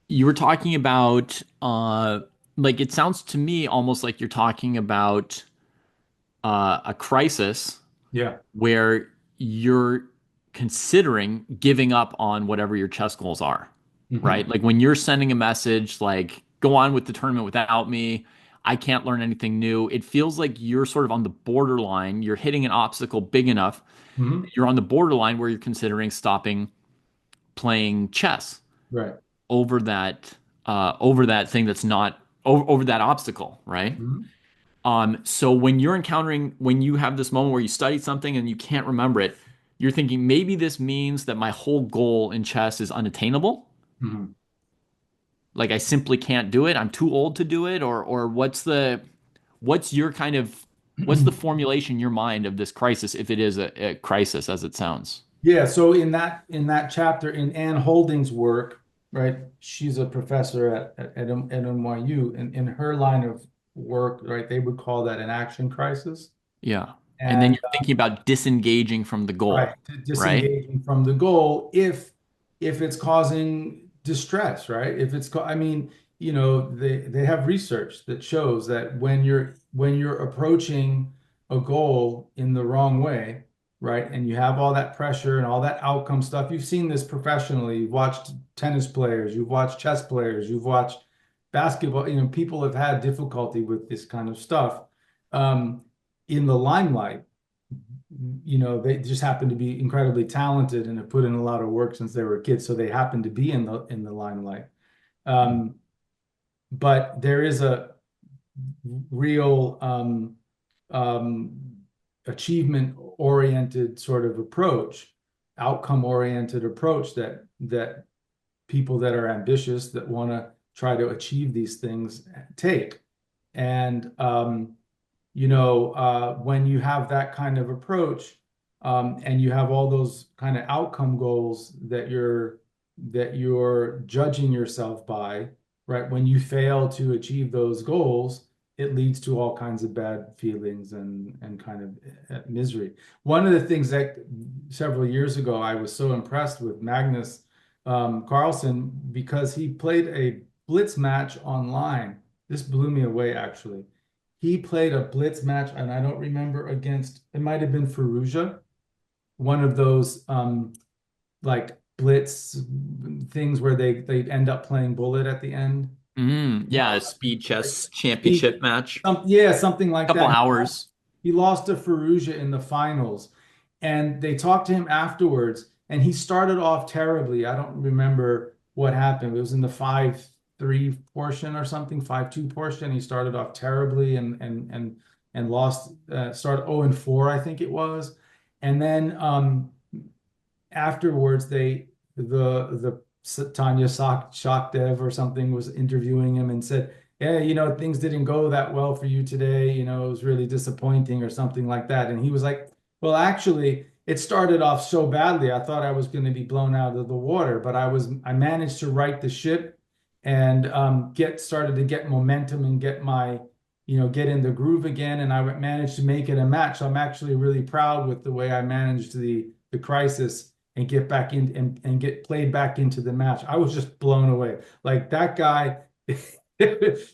you were talking about, like it sounds to me almost like you're talking about a crisis yeah. where you're considering giving up on whatever your chess goals are, Hmm. right? Like when you're sending a message like, go on with the tournament without me, I can't learn anything new. It feels like you're sort of on the borderline. You're hitting an obstacle big enough. Hmm. You're on the borderline where you're considering stopping playing chess Right. over that thing that's not over that obstacle, right? Hmm. So when you have this moment where you study something and you can't remember it, you're thinking maybe this means that my whole goal in chess is unattainable. Hmm. Like I simply can't do it. I'm too old to do it, or what's your kind of what's the formulation in your mind of this crisis if it is a crisis as it sounds? Yeah, so in that chapter in Ann Holding's work, right? She's a professor at NYU, and in her line of work, right, they would call that an action crisis. Yeah. And then And you're thinking about disengaging from the right, goal, right? disengaging from the goal if it's causing distress, right? If it's I mean, they have research that shows that when you're approaching a goal in the wrong way, right? And you have all that pressure and all that outcome stuff. You've seen this professionally. You've watched tennis players, you've watched chess players, you've watched basketball. People have had difficulty with this kind of stuff um, in the limelight. They just happen to be incredibly talented and have put in a lot of work since they were kids, so they happen to be in the limelight. Um, but there is a real um, achievement-oriented sort of approach, outcome-oriented approach that people that are ambitious that want to try to achieve these things take. And when you have that kind of approach, and you have all those kind of outcome goals that you're judging yourself by, right? When you fail to achieve those goals, it leads to all kinds of bad feelings and kind of misery. One of the things that several years ago I was so impressed with Magnus Carlsen because he played a Blitz match online. This blew me away, actually. He played a Blitz match, and I don't remember against, it might have been Fallujah, one of those like Blitz things where they end up playing Bullet at the end. Yeah, a speed chess He, championship match. yeah, something like Couple that. hours. He lost to Fallujah in the finals, and they talked to him afterwards, and he started off terribly. I don't remember what happened. It was in the 5-3 portion or something, 5-2 portion. He started off terribly and lost, started 0-4, I think it was. And then afterwards, the Tanya Shakdev or something was interviewing him and said, yeah, things didn't go that well for you today. It was really disappointing or something like that. And he was like, well, actually, it started off so badly. I thought I was going to be blown out of the water, but I managed to right the ship and started to get momentum and get in the groove again. And I managed to make it a match. So I'm actually really proud with the way I managed the crisis and get back in and get played back into the match. I was just blown away. Like that guy.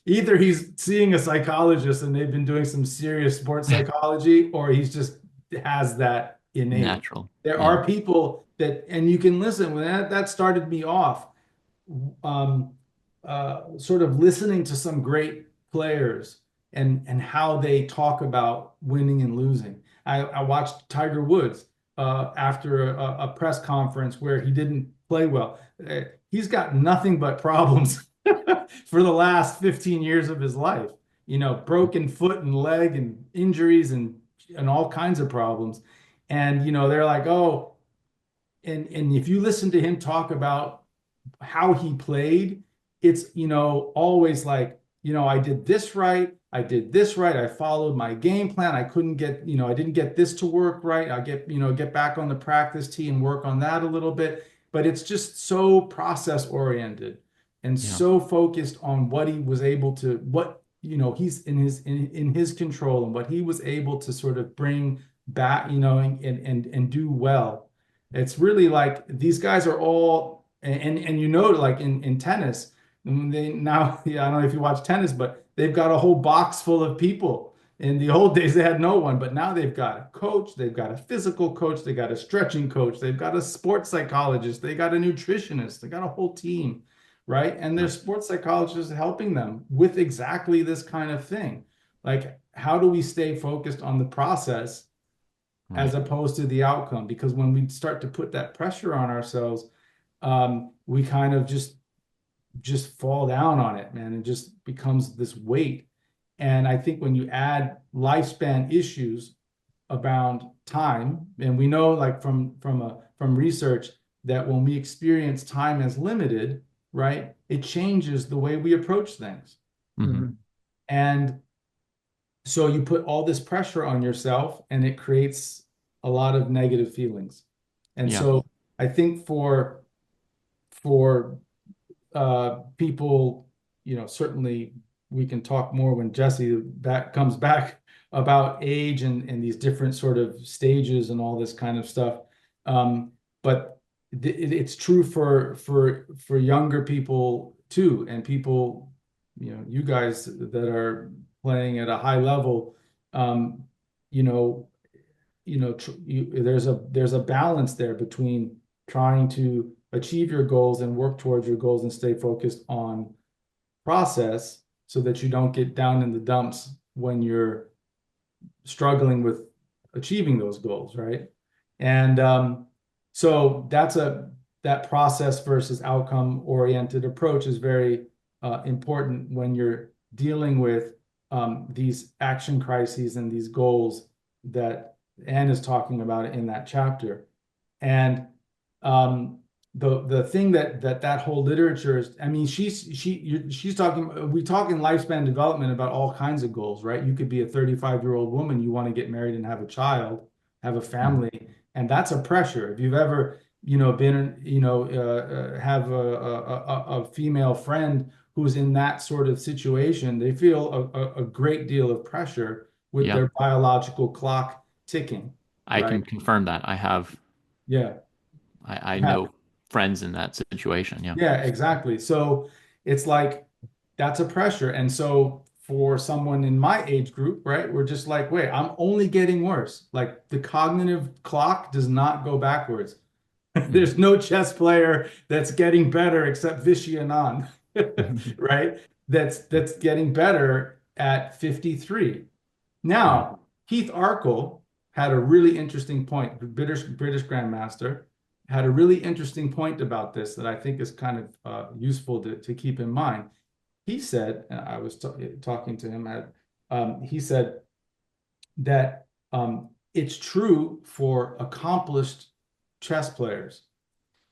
Either he's seeing a psychologist and they've been doing some serious sports psychology, or he's just has that innate. Natural. There Yeah. are people that, and you can listen when that started me off, um, sort of listening to some great players and how they talk about winning and losing. I watched Tiger Woods after a press conference where he didn't play well. He's got nothing but problems for the last 15 years of his life. Broken foot and leg and injuries and all kinds of problems. And they're like, oh, and if you listen to him talk about how he played, it's always like, I did this right, I followed my game plan, I couldn't get, I didn't get this to work right, I get back on the practice tee and work on that a little bit. But it's just so process oriented and Yeah. so focused on what he was able to, what he's in his control and what he was able to sort of bring back, and do well. It's really like these guys are all, and like in tennis, they now, yeah, I don't know if you watch tennis, but they've got a whole box full of people. In the old days, they had no one, but now they've got a coach, they've got a physical coach, they got a stretching coach, they've got a sports psychologist, they got a nutritionist, they got a whole team, right? And there's sports psychologists helping them with exactly this kind of thing. Like, how do we stay focused on the process as opposed to the outcome? Because when we start to put that pressure on ourselves, we kind of just fall down on it, man. It just becomes this weight. And I think when you add lifespan issues around time, and we know like from research that when we experience time as limited, right, it changes the way we approach things. Mhm. And so you put all this pressure on yourself and it creates a lot of negative feelings. And Yeah. so I think for people, certainly we can talk more when Jesse comes back about age and these different sort of stages and all this kind of stuff. But it's true for younger people too, and people, you guys that are playing at a high level, you know, there's a balance there between trying to achieve your goals and work towards your goals and stay focused on process so that you don't get down in the dumps when you're struggling with achieving those goals, right? And so that process versus outcome oriented approach is very important when you're dealing with these action crises and these goals that Anne is talking about in that chapter. And the thing that whole literature is, I mean, she's talking, we talk in lifespan development about all kinds of goals, right? You could be a 35-year-old woman, you want to get married and have a child, have a family, and that's a pressure. If you've ever, been, have a female friend who's in that sort of situation, they feel a great deal of pressure with Yeah, their biological clock ticking, I right? can confirm that. Yeah. I know friends in that situation. Yeah. Yeah, exactly. So it's like that's a pressure. And so for someone in my age group, right, we're just like, wait, I'm only getting worse. Like the cognitive clock does not go backwards. Mm. There's no chess player that's getting better except Vishy Anand, right? That's getting better at 53. Right. Now, Keith Arkle had a really interesting point. The British Grandmaster had a really interesting point about this that I think is kind of useful to keep in mind. He said, and I was talking to him, he said that it's true for accomplished chess players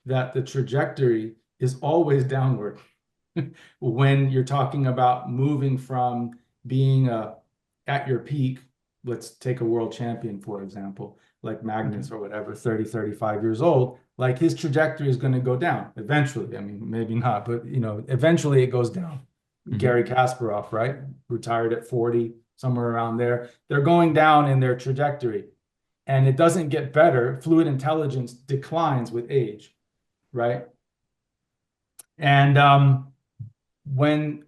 that the trajectory is always downward when you're talking about moving from being at your peak. Let's take a world champion, for example, like Magnus or whatever, 30, 35 years old, like his trajectory is going to go down eventually. I mean, maybe not, but eventually it goes down. Mhm. Gary Kasparov, right? Retired at 40, somewhere around there. They're going down in their trajectory and it doesn't get better. Fluid intelligence declines with age, right? And when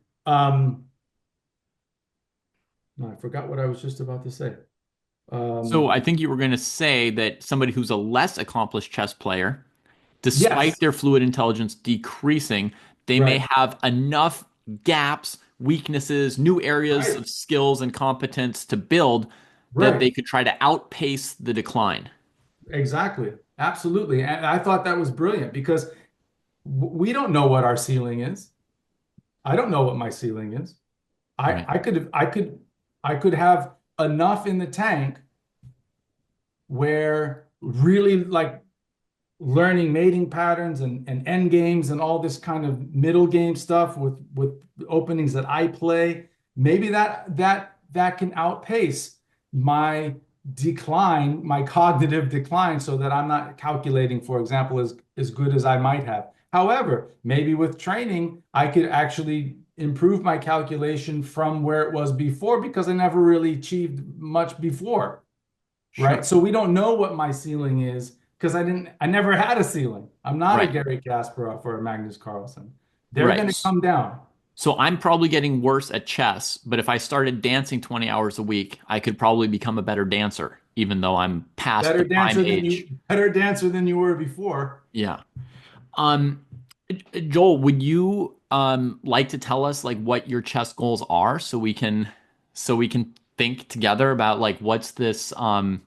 no, I forgot what I was just about to say. So Um, I think you were going to say that somebody who's a less accomplished chess player, despite yes, their fluid intelligence decreasing, they may right, have enough gaps, weaknesses, new areas right, of skills and competence to build that right. they could try to outpace the decline. Exactly. Absolutely. And I thought that was brilliant because we don't know what our ceiling is. I don't know what my ceiling is. I, Right. I could I could I could have enough in the tank where really like learning mating patterns and end games and all this kind of middle game stuff with openings that I play, maybe that can outpace my decline, my cognitive decline, so that I'm not calculating, for example, as good as I might have. However, maybe with training, I could actually improve my calculation from where it was before because I never really achieved much before, right? Sure. So we don't know what my ceiling is because I never had a ceiling. I'm not a Right. Gary Kasparov or a Magnus Carlsen. They're going to Right. come down. So I'm probably getting worse at chess, but if I started dancing 20 hours a week, I could probably become a better dancer, even though I'm past the prime age. Better dancer than you were before. Yeah. Um, Joel, would you like to tell us like what your chess goals are so we can think together about like what's this how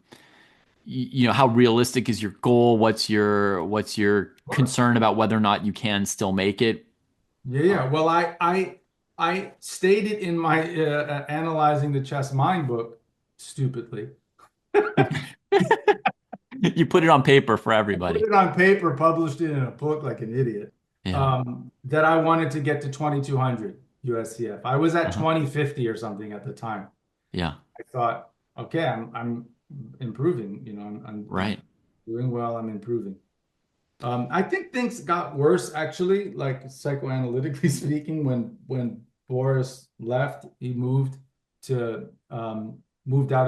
realistic is your goal? What's your Sure. concern about whether or not you can still make it? Yeah, Uh, yeah. Well, I stated in my analyzing the chess mind book, stupidly, you put it on paper for put everybody. it on paper, published it in a book like an idiot, Yeah. that I wanted to get to 2200 USCF. I was at Uh-huh. 2050 or something at the time. Yeah. I thought, okay, I'm improving. I'm Right. doing well. I'm improving. I think things got worse actually, like psychoanalytically speaking, when Boris left, he moved out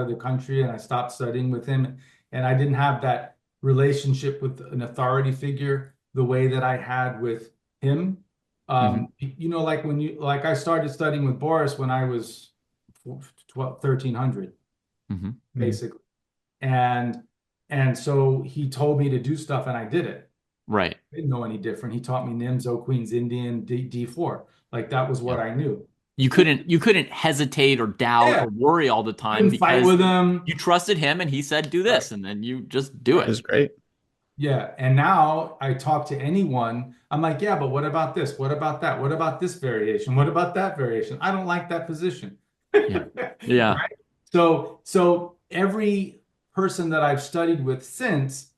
of the country, and I stopped studying with him, and I didn't have that relationship with an authority figure the way that I had with him. Hmm. Like like I started studying with Boris when I was 1300, Hmm. basically. And so he told me to do stuff and I did it. Right. I didn't know any different. He taught me Nimzo, Queens, Indian, D4. Like that was what Yep. I knew. You couldn't hesitate or doubt Yeah, or worry all the time couldn't fight because with him. you trusted him and he said do Right. this and then you just do Right. it. Is great. Yeah. And now I talk to anyone. I'm like, yeah, but what about this? What about that? What about this variation? What about that variation? I don't like that position. Yeah. Yeah. Right. So every person that I've studied with since,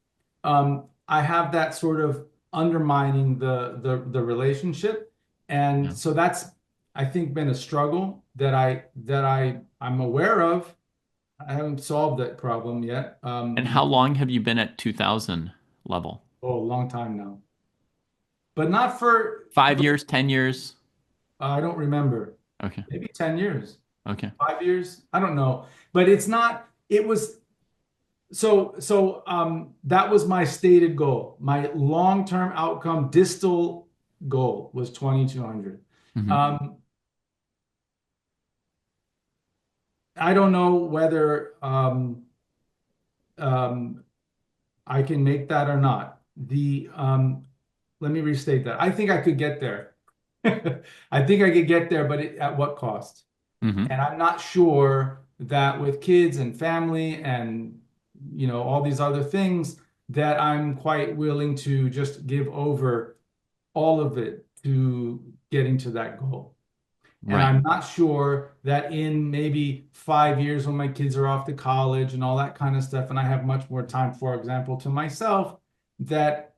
I have that sort of undermining the relationship. And Yeah. so that's, I think, been a struggle I'm aware of. I haven't solved that problem yet. And how long have you been at 2000 level? Oh, a long time now, but not for, 5 years, 10 years? I don't remember, Okay. maybe 10 years, Okay. 5 years. I don't know, but it's not, it was, that was my stated goal. My long-term outcome, distal goal was 2200. Hmm. Um, I don't know whether um, I can make that or not. Let me restate that. I think I could get there. I think I could get there, but at what cost? Hmm. And I'm not sure that with kids and family and all these other things that I'm quite willing to just give over all of it to getting to that goal. And Right. I'm not sure that in maybe 5 years when my kids are off to college and all that kind of stuff, and I have much more time, for example, to myself, that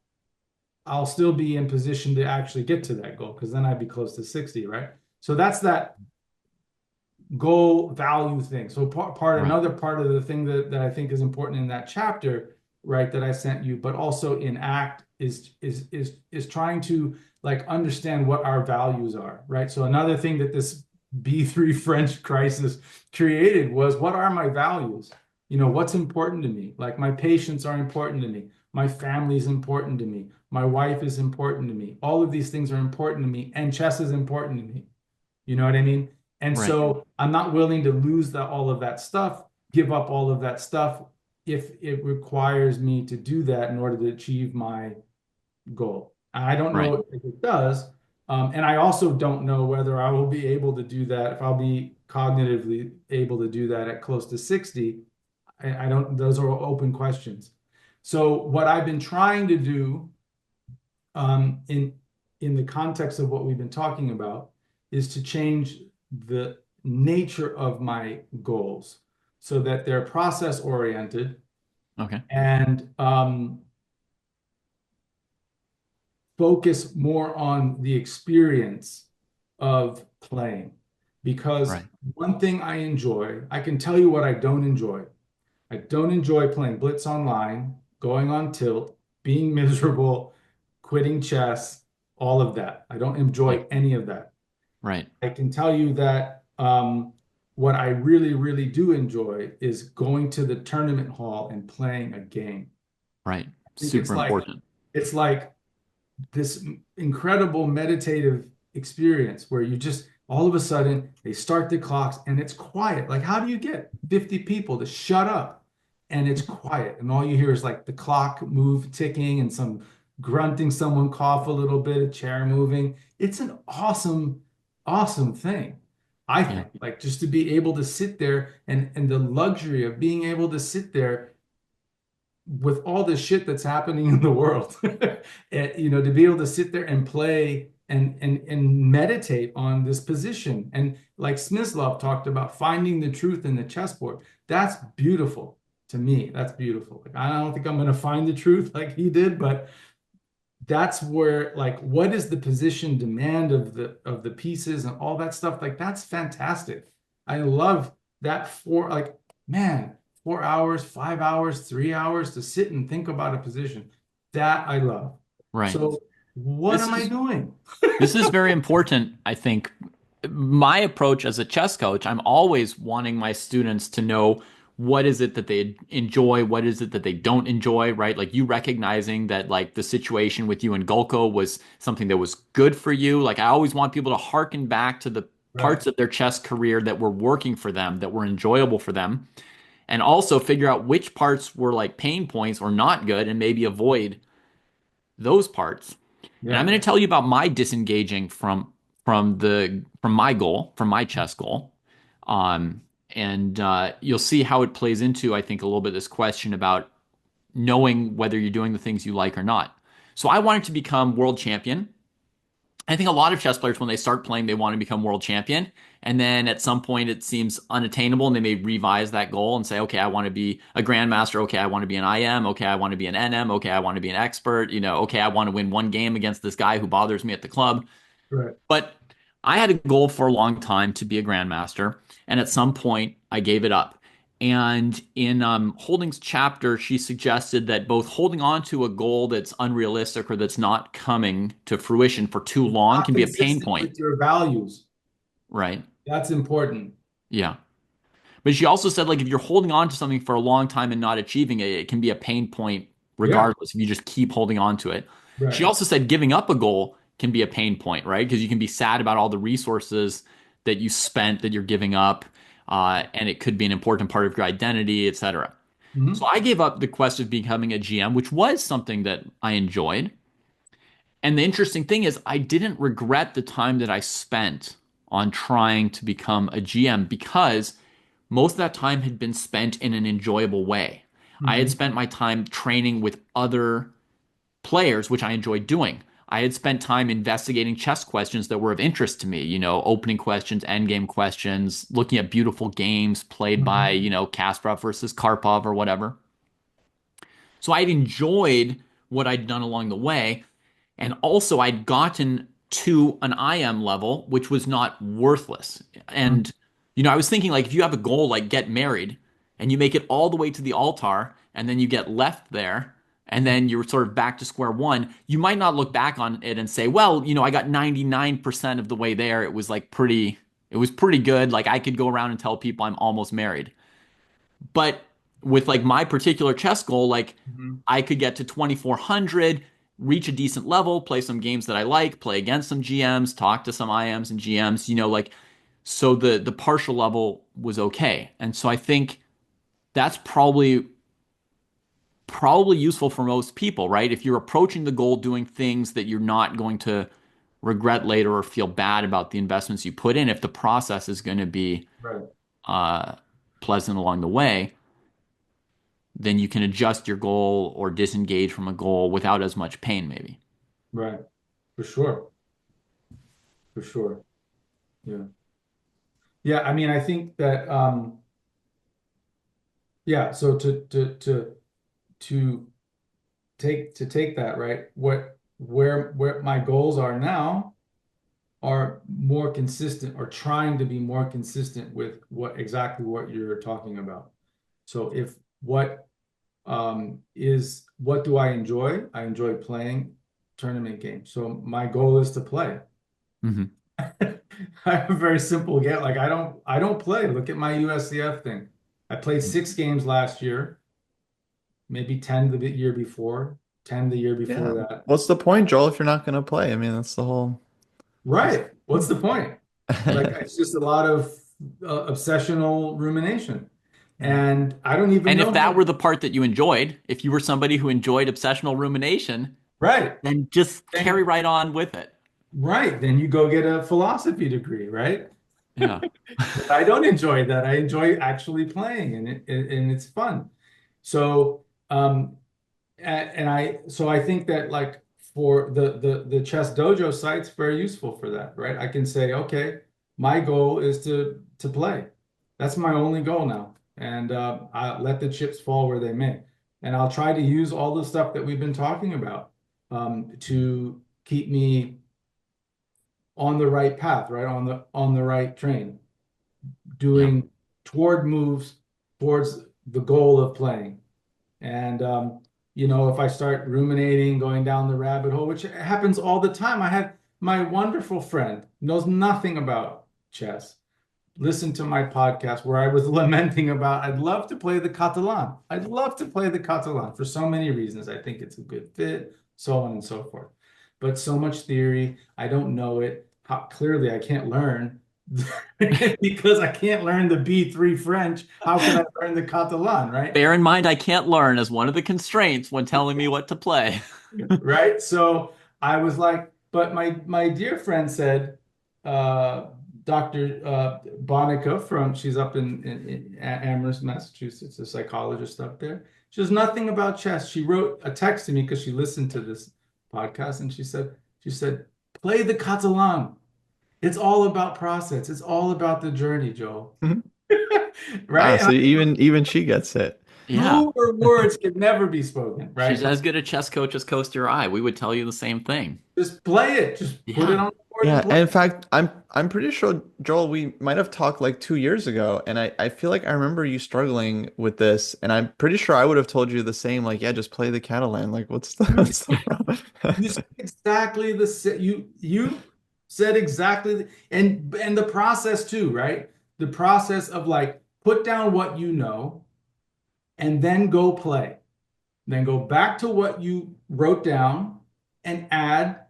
I'll still be in position to actually get to that goal because then I'd be close to 60, right? So that's that goal value thing. So Right. another part of the thing that I think is important in that chapter, right, that I sent you, but also in ACT is trying to like understand what our values are, right? So another thing that this B3 French crisis created was what are my values? What's important to me? Like my patients are important to me. My family is important to me. My wife is important to me. All of these things are important to me, and chess is important to me. You know what I mean? And Right. so I'm not willing to lose all of that stuff, give up all of that stuff if it requires me to do that in order to achieve my goal. I don't Right. know if it does. And I also don't know whether I will be able to do that, if I'll be cognitively able to do that at close to 60. I don't, those are open questions. So what I've been trying to do in the context of what we've been talking about is to change the nature of my goals so that they're process oriented Okay. and focus more on the experience of playing. Because Right. one thing I enjoy, I can tell you what I don't enjoy. I don't enjoy playing Blitz online, going on tilt, being miserable, quitting chess, all of that. I don't enjoy Yep. any of that. Right. I can tell you that what I really, really do enjoy is going to the tournament hall and playing a game. Right. I think Super important. it's like this incredible meditative experience where you just all of a sudden they start the clocks and it's quiet. Like, how do you get 50 people to shut up and it's quiet and all you hear is like the clock move ticking and some grunting, someone cough a little bit, a chair moving. It's an awesome, awesome thing. I Yeah. think like just to be able to sit there and the luxury of being able to sit there with all the shit that's happening in the world, to be able to sit there and play and meditate on this position. And like Smyslov talked about finding the truth in the chessboard. That's beautiful to me. That's beautiful. Like, I don't think I'm going to find the truth like he did, but that's where like what is the position demand of the pieces and all that stuff. Like that's fantastic. I love that for like, man, 4 hours, 5 hours, 3 hours to sit and think about a position that I love. Right. So what This am I is doing? this is very important, I think. My approach as a chess coach, I'm always wanting my students to know what is it that they enjoy, what is it that they don't enjoy, right? Like you recognizing that like the situation with you and Gulko was something that was good for you. Like I always want people to harken back to the Right. parts of their chess career that were working for them, that were enjoyable for them. and also figure out which parts were like pain points or not good and maybe avoid those parts. And I'm Yeah. going to tell you about my disengaging from my goal, from my chess goal. Um, and you'll see how it plays into, I think, a little bit this question about knowing whether you're doing the things you like or not. So I wanted to become world champion. I think a lot of chess players, when they start playing, they want to become world champion. And then at some point, it seems unattainable, and they may revise that goal and say, okay, I want to be a grandmaster. Okay, I want to be an IM. Okay, I want to be an NM. Okay, I want to be an expert. Okay, I want to win one game against this guy who bothers me at the club. Right. But I had a goal for a long time to be a grandmaster, and at some point I gave it up. And in Holding's chapter, she suggested that both holding on to a goal that's unrealistic or that's not coming to fruition for too long Not can be a pain consistent point, with your values. right? That's important. Yeah. But she also said, like, if you're holding on to something for a long time and not achieving it, it can be a pain point Yeah. regardless if you just keep holding on to it. She Right. also said giving up a goal can be a pain point, right? Because you can be sad about all the resources that you spent that you're giving up, and it could be an important part of your identity, etc. So Mhm. I gave up the quest of becoming a GM, which was something that I enjoyed. And the interesting thing is, I didn't regret the time that I spent on trying to become a GM because most of that time had been spent in an enjoyable way. I had Mhm. spent my time training with other players, which I enjoyed doing. I had spent time investigating chess questions that were of interest to me, opening questions, endgame questions, looking at beautiful games played by, Mhm. Kasparov versus Karpov or whatever. So I'd enjoyed what I'd done along the way. And also, I'd gotten to an IM level, which was not worthless. Mhm. And, I was thinking, like, if you have a goal, like get married, and you make it all the way to the altar, and then you get left there, and then you're sort of back to square one, you might not look back on it and say, well, I got 99% of the way there. It was pretty good. Like, I could go around and tell people I'm almost married. But with like my particular chess goal, like Mhm. I could get to 2400, reach a decent level, play some games that I like, play against some GMs, talk to some IMs and GMs, like so the partial level was okay. And so I think that's probably useful for most people, right? If you're approaching the goal doing things that you're not going to regret later or feel bad about the investments you put in, if the process is going to be Right. uh, pleasant along the way, then you can adjust your goal or disengage from a goal without as much pain, maybe. Right. For sure. For sure. Yeah. Yeah. I mean, I think that yeah, so to take that, right? Where my goals are now are more consistent or trying to be more consistent with what you're talking about. So if what is what do I enjoy? I enjoy playing tournament games. So my goal is to play. Hmm. I have a very simple game. Like I don't play. Look at my USCF thing. I played 6 games last year, maybe 10 the year before, 10 the year before Yeah. that. What's the point, Joel, if you're not going to play? I mean, that's the whole. Right. What's the point? Like it's just a lot of obsessional rumination. Yeah. And I don't even And if know that how. were the part that you enjoyed, if you were somebody who enjoyed obsessional rumination, Right. then just carry Then right on with it. right. Then you go get a philosophy degree, right? Yeah. But I don't enjoy that. I enjoy actually playing and it's fun. So and I think that like for the chess dojo site's very useful for that, right? I can say, okay, my goal is to play. That's my only goal now. And I let the chips fall where they may. And I'll try to use all the stuff that we've been talking about to keep me on the right path, right? On the right train, Yeah. doing toward moves towards the goal of playing. And if I start ruminating, going down the rabbit hole, which happens all the time. I had my wonderful friend knows nothing about chess. Listen to my podcast where I was lamenting about I'd love to play the Catalan. I'd love to play the Catalan for so many reasons. I think it's a good fit, so on and so forth. But so much theory, I don't know it. How clearly I can't learn. because I can't learn the B3 French. How can I learn the Catalan, right? Bear in mind, I can't learn as one of the constraints when telling me what to play. Right. So I was like, but my dear friend said, uh, Dr. Bonica she's up in Amherst, Massachusetts, a psychologist up there. She knows nothing about chess. She wrote a text to me because she listened to this podcast, and she said, play the Catalan. It's all about process. It's all about the journey, Joel. Ah, Right? And so even she gets it. Yeah. truer words can never be spoken, She's right? as good a chess coach as Coaster Eye. We would tell you the same thing. Just play it. Just put it Yeah. on the board and Yeah, play. and in fact, I'm pretty sure, Joel, we might have talked like 2 years ago, and I feel like I remember you struggling with this, and I'm pretty sure I would have told you the same, like, yeah, just play the Catalan. Like, what's the You what's the problem? you said exactly you said exactly and the process too, right? The process of like put down what you know and then go play. Then go back to what you wrote down and add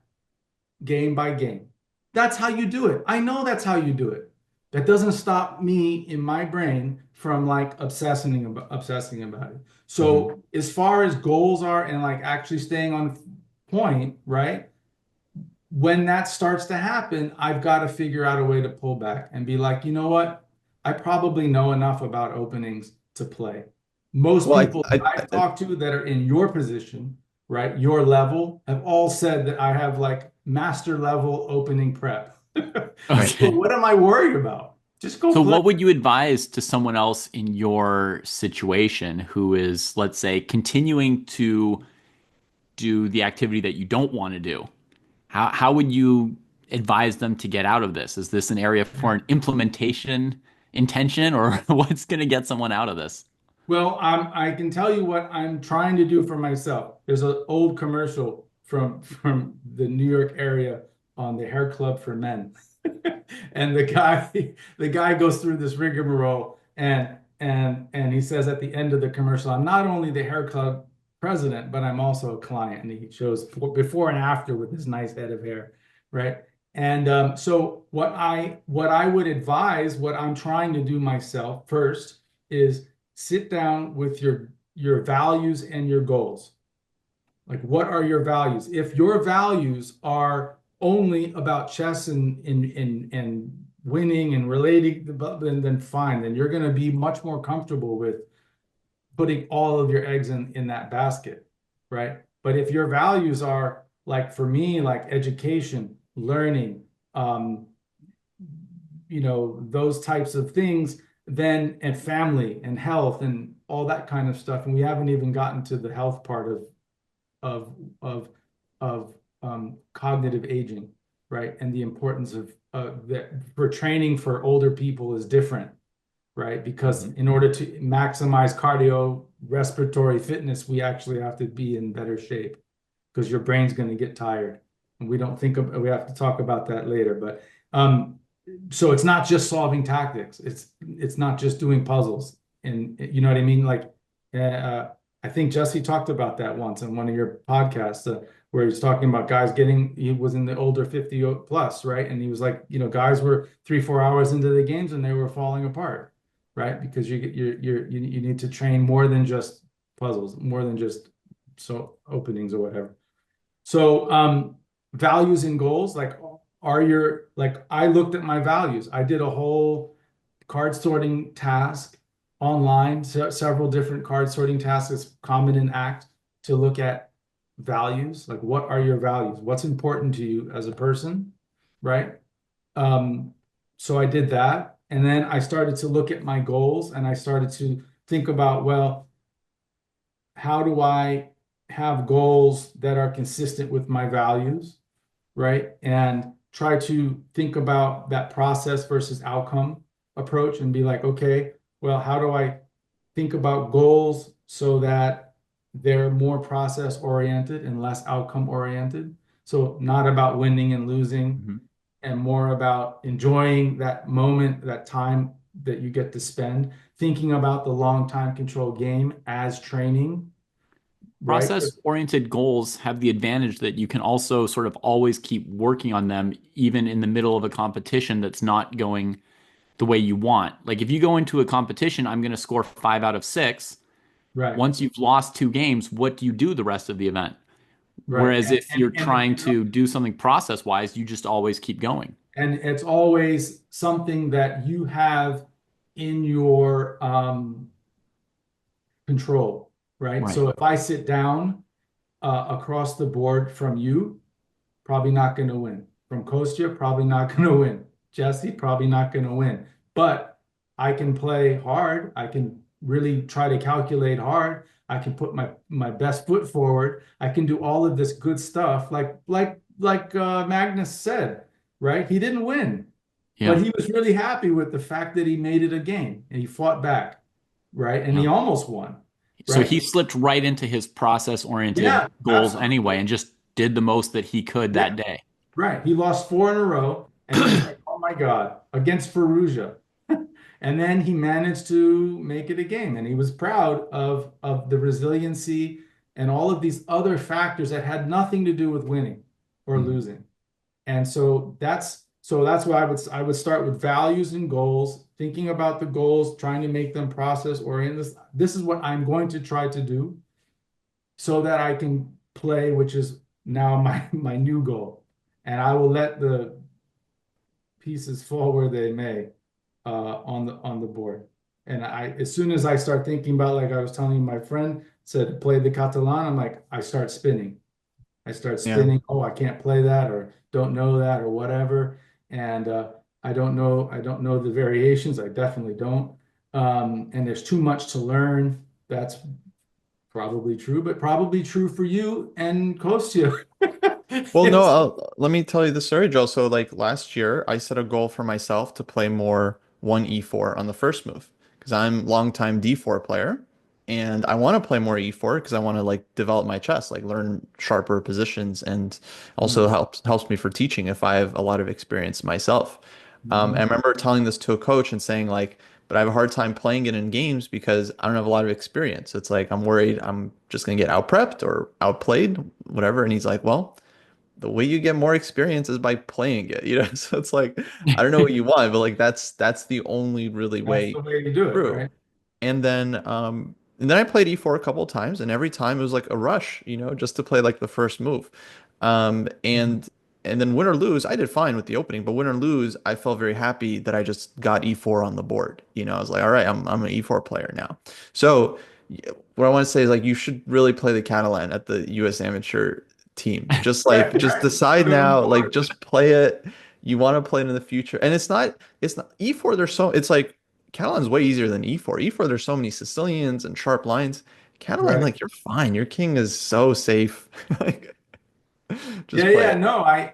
game by game. That's how you do it. I know that's how you do it. That doesn't stop me in my brain from like obsessing about it. Mhm. So as far as goals are and like actually staying on point, right? When that starts to happen, I've got to figure out a way to pull back and be like, you know what? I probably know enough about openings to play. Most Well, people that I've talked to that are in your position, right, your level, have all said that I have like master level opening prep. right. So Okay. what am I worried about? Just go So, play. what would you advise to someone else in your situation who is, let's say, continuing to do the activity that you don't want to do? How would you advise them to get out of this? Is this an area for an implementation intention, or what's going to get someone out of this? Well, I can tell you what I'm trying to do for myself. There's an old commercial from the New York area on the hair club for men. And the guy goes through this rigmarole and he says at the end of the commercial, I'm not only the hair club president, but I'm also a client. And he shows before and after with his nice head of hair, right? And so what I would advise, what I'm trying to do myself first is sit down with your values and your goals. Like, what are your values? If your values are only about chess and winning and relating, then fine. Then you're going to be much more comfortable with putting all of your eggs in that basket, right? But if your values are like for me, like education, learning, um, those types of things, then and family and health and all that kind of stuff. And we haven't even gotten to the health part of of cognitive aging, right? And the importance of that for training for older people is different, right? Because Mhm. in order to maximize cardio respiratory fitness, we actually have to be in better shape because your brain's going to get tired. And we have to talk about that later. But so it's not just solving tactics. It's not just doing puzzles. And you know what I mean? Like, I think Jesse talked about that once on one of your podcasts, where he's talking about he was in the older 50 plus, right? And he was like, guys were 3, 4 hours into the games and they were falling apart, right? Because you need to train more than just puzzles, more than just openings or whatever. So values and goals, like I looked at my values. I did a whole card sorting task online, several different card sorting tasks. It's common in ACT to look at values. Like, what are your values? What's important to you as a person, right? Um, so I did that. And then I started to look at my goals and I started to think about, well, how do I have goals that are consistent with my values, right? And try to think about that process versus outcome approach and be like, okay, well, how do I think about goals so that they're more process oriented and less outcome oriented? So not about winning and losing Mhm. and more about enjoying that moment, that time that you get to spend, thinking about the long time control game as training right? Process-oriented goals have the advantage that you can also sort of always keep working on them, even in the middle of a competition that's not going the way you want. Like if you go into a competition, I'm going to score 5 out of 6. Right, Once you've lost 2 games, what do you do the rest of the event? right. Whereas if you're And trying to do something process-wise, you just always keep going. and it's always something that you have in your control, right? Right. So if I sit down across the board from you, probably not going to win. From Kostya, probably not going to win. Jesse, probably not going to win. But I can play hard. I can really try to calculate hard. I can put my best foot forward. I can do all of this good stuff, like Magnus said, right? He didn't win, but Yeah. he was really happy with the fact that he made it a game and he fought back, right? And Yeah. he almost won, So right? he slipped right into his process-oriented Yeah, goals anyway absolutely. and just did the most that he could Yeah. that day. Right. He lost four in a row, and he was like, "Oh my God," against Ferrugia. And then he managed to make it a game, and he was proud of the resiliency and all of these other factors that had nothing to do with winning or Mm. losing. And so that's why I would start with values and goals, thinking about the goals, trying to make them process oriented. This is what I'm going to try to do so that I can play, which is now my new goal. And I will let the pieces fall where they may on the board. And as soon as I start thinking about, like I was telling you, my friend said play the Catalan, I'm like, I start spinning. I start Yeah. spinning. Oh, I can't play that, or don't know that, or whatever. And I don't know the variations. I definitely don't. And there's too much to learn. That's probably true, but probably true for you and Kostya. Well, no, It's let me tell you the story, Joel. So, like last year, I set a goal for myself to play more 1e4 on the first move because I'm longtime d4 player, and I want to play more e4 because I want to like develop my chess, like learn sharper positions, and also Mhm. helps me for teaching if I have a lot of experience myself. And I Mhm. remember telling this to a coach and saying like, but I have a hard time playing it in games because I don't have a lot of experience. It's like I'm worried I'm just gonna get out prepped or outplayed, whatever. And he's like, well, the way you get more experience is by playing it, you know? So it's like, I don't know what you want, but like that's the only really That's way the way to do it, through. right? And then I played e4 a couple of times, and every time it was like a rush, just to play like the first move. Um, Mhm. and and then win or lose, I did fine with the opening, but win or lose, I felt very happy that I just got e4 on the board. I was like, all right, I'm an e4 player now. So what I want to say is like you should really play the Catalan at the US amateur team. Just Right. decide Put it on the now, like board. just play it. You want to play it in the future. And it's not e4, it's like Catalan's way easier than e4. E4, there's so many Sicilians and sharp lines. Catalan, Right. like you're fine. Your king is so safe. Like Yeah, just play yeah, it. no, and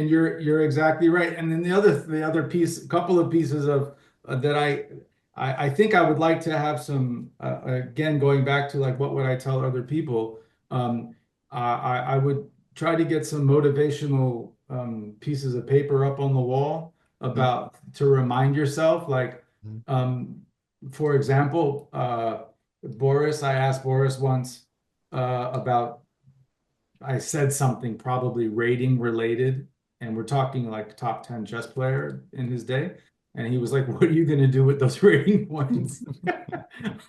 you're exactly right. And then the other piece, a couple of pieces of that I think I would like to have some again going back to like what would I tell other people? I would try to get some motivational pieces of paper up on the wall about to remind yourself, like Mhm. um, for example, I asked Boris once about I said something probably rating related, and we're talking like top 10 chess player in his day. And he was like, "What are you going to do with those rating points?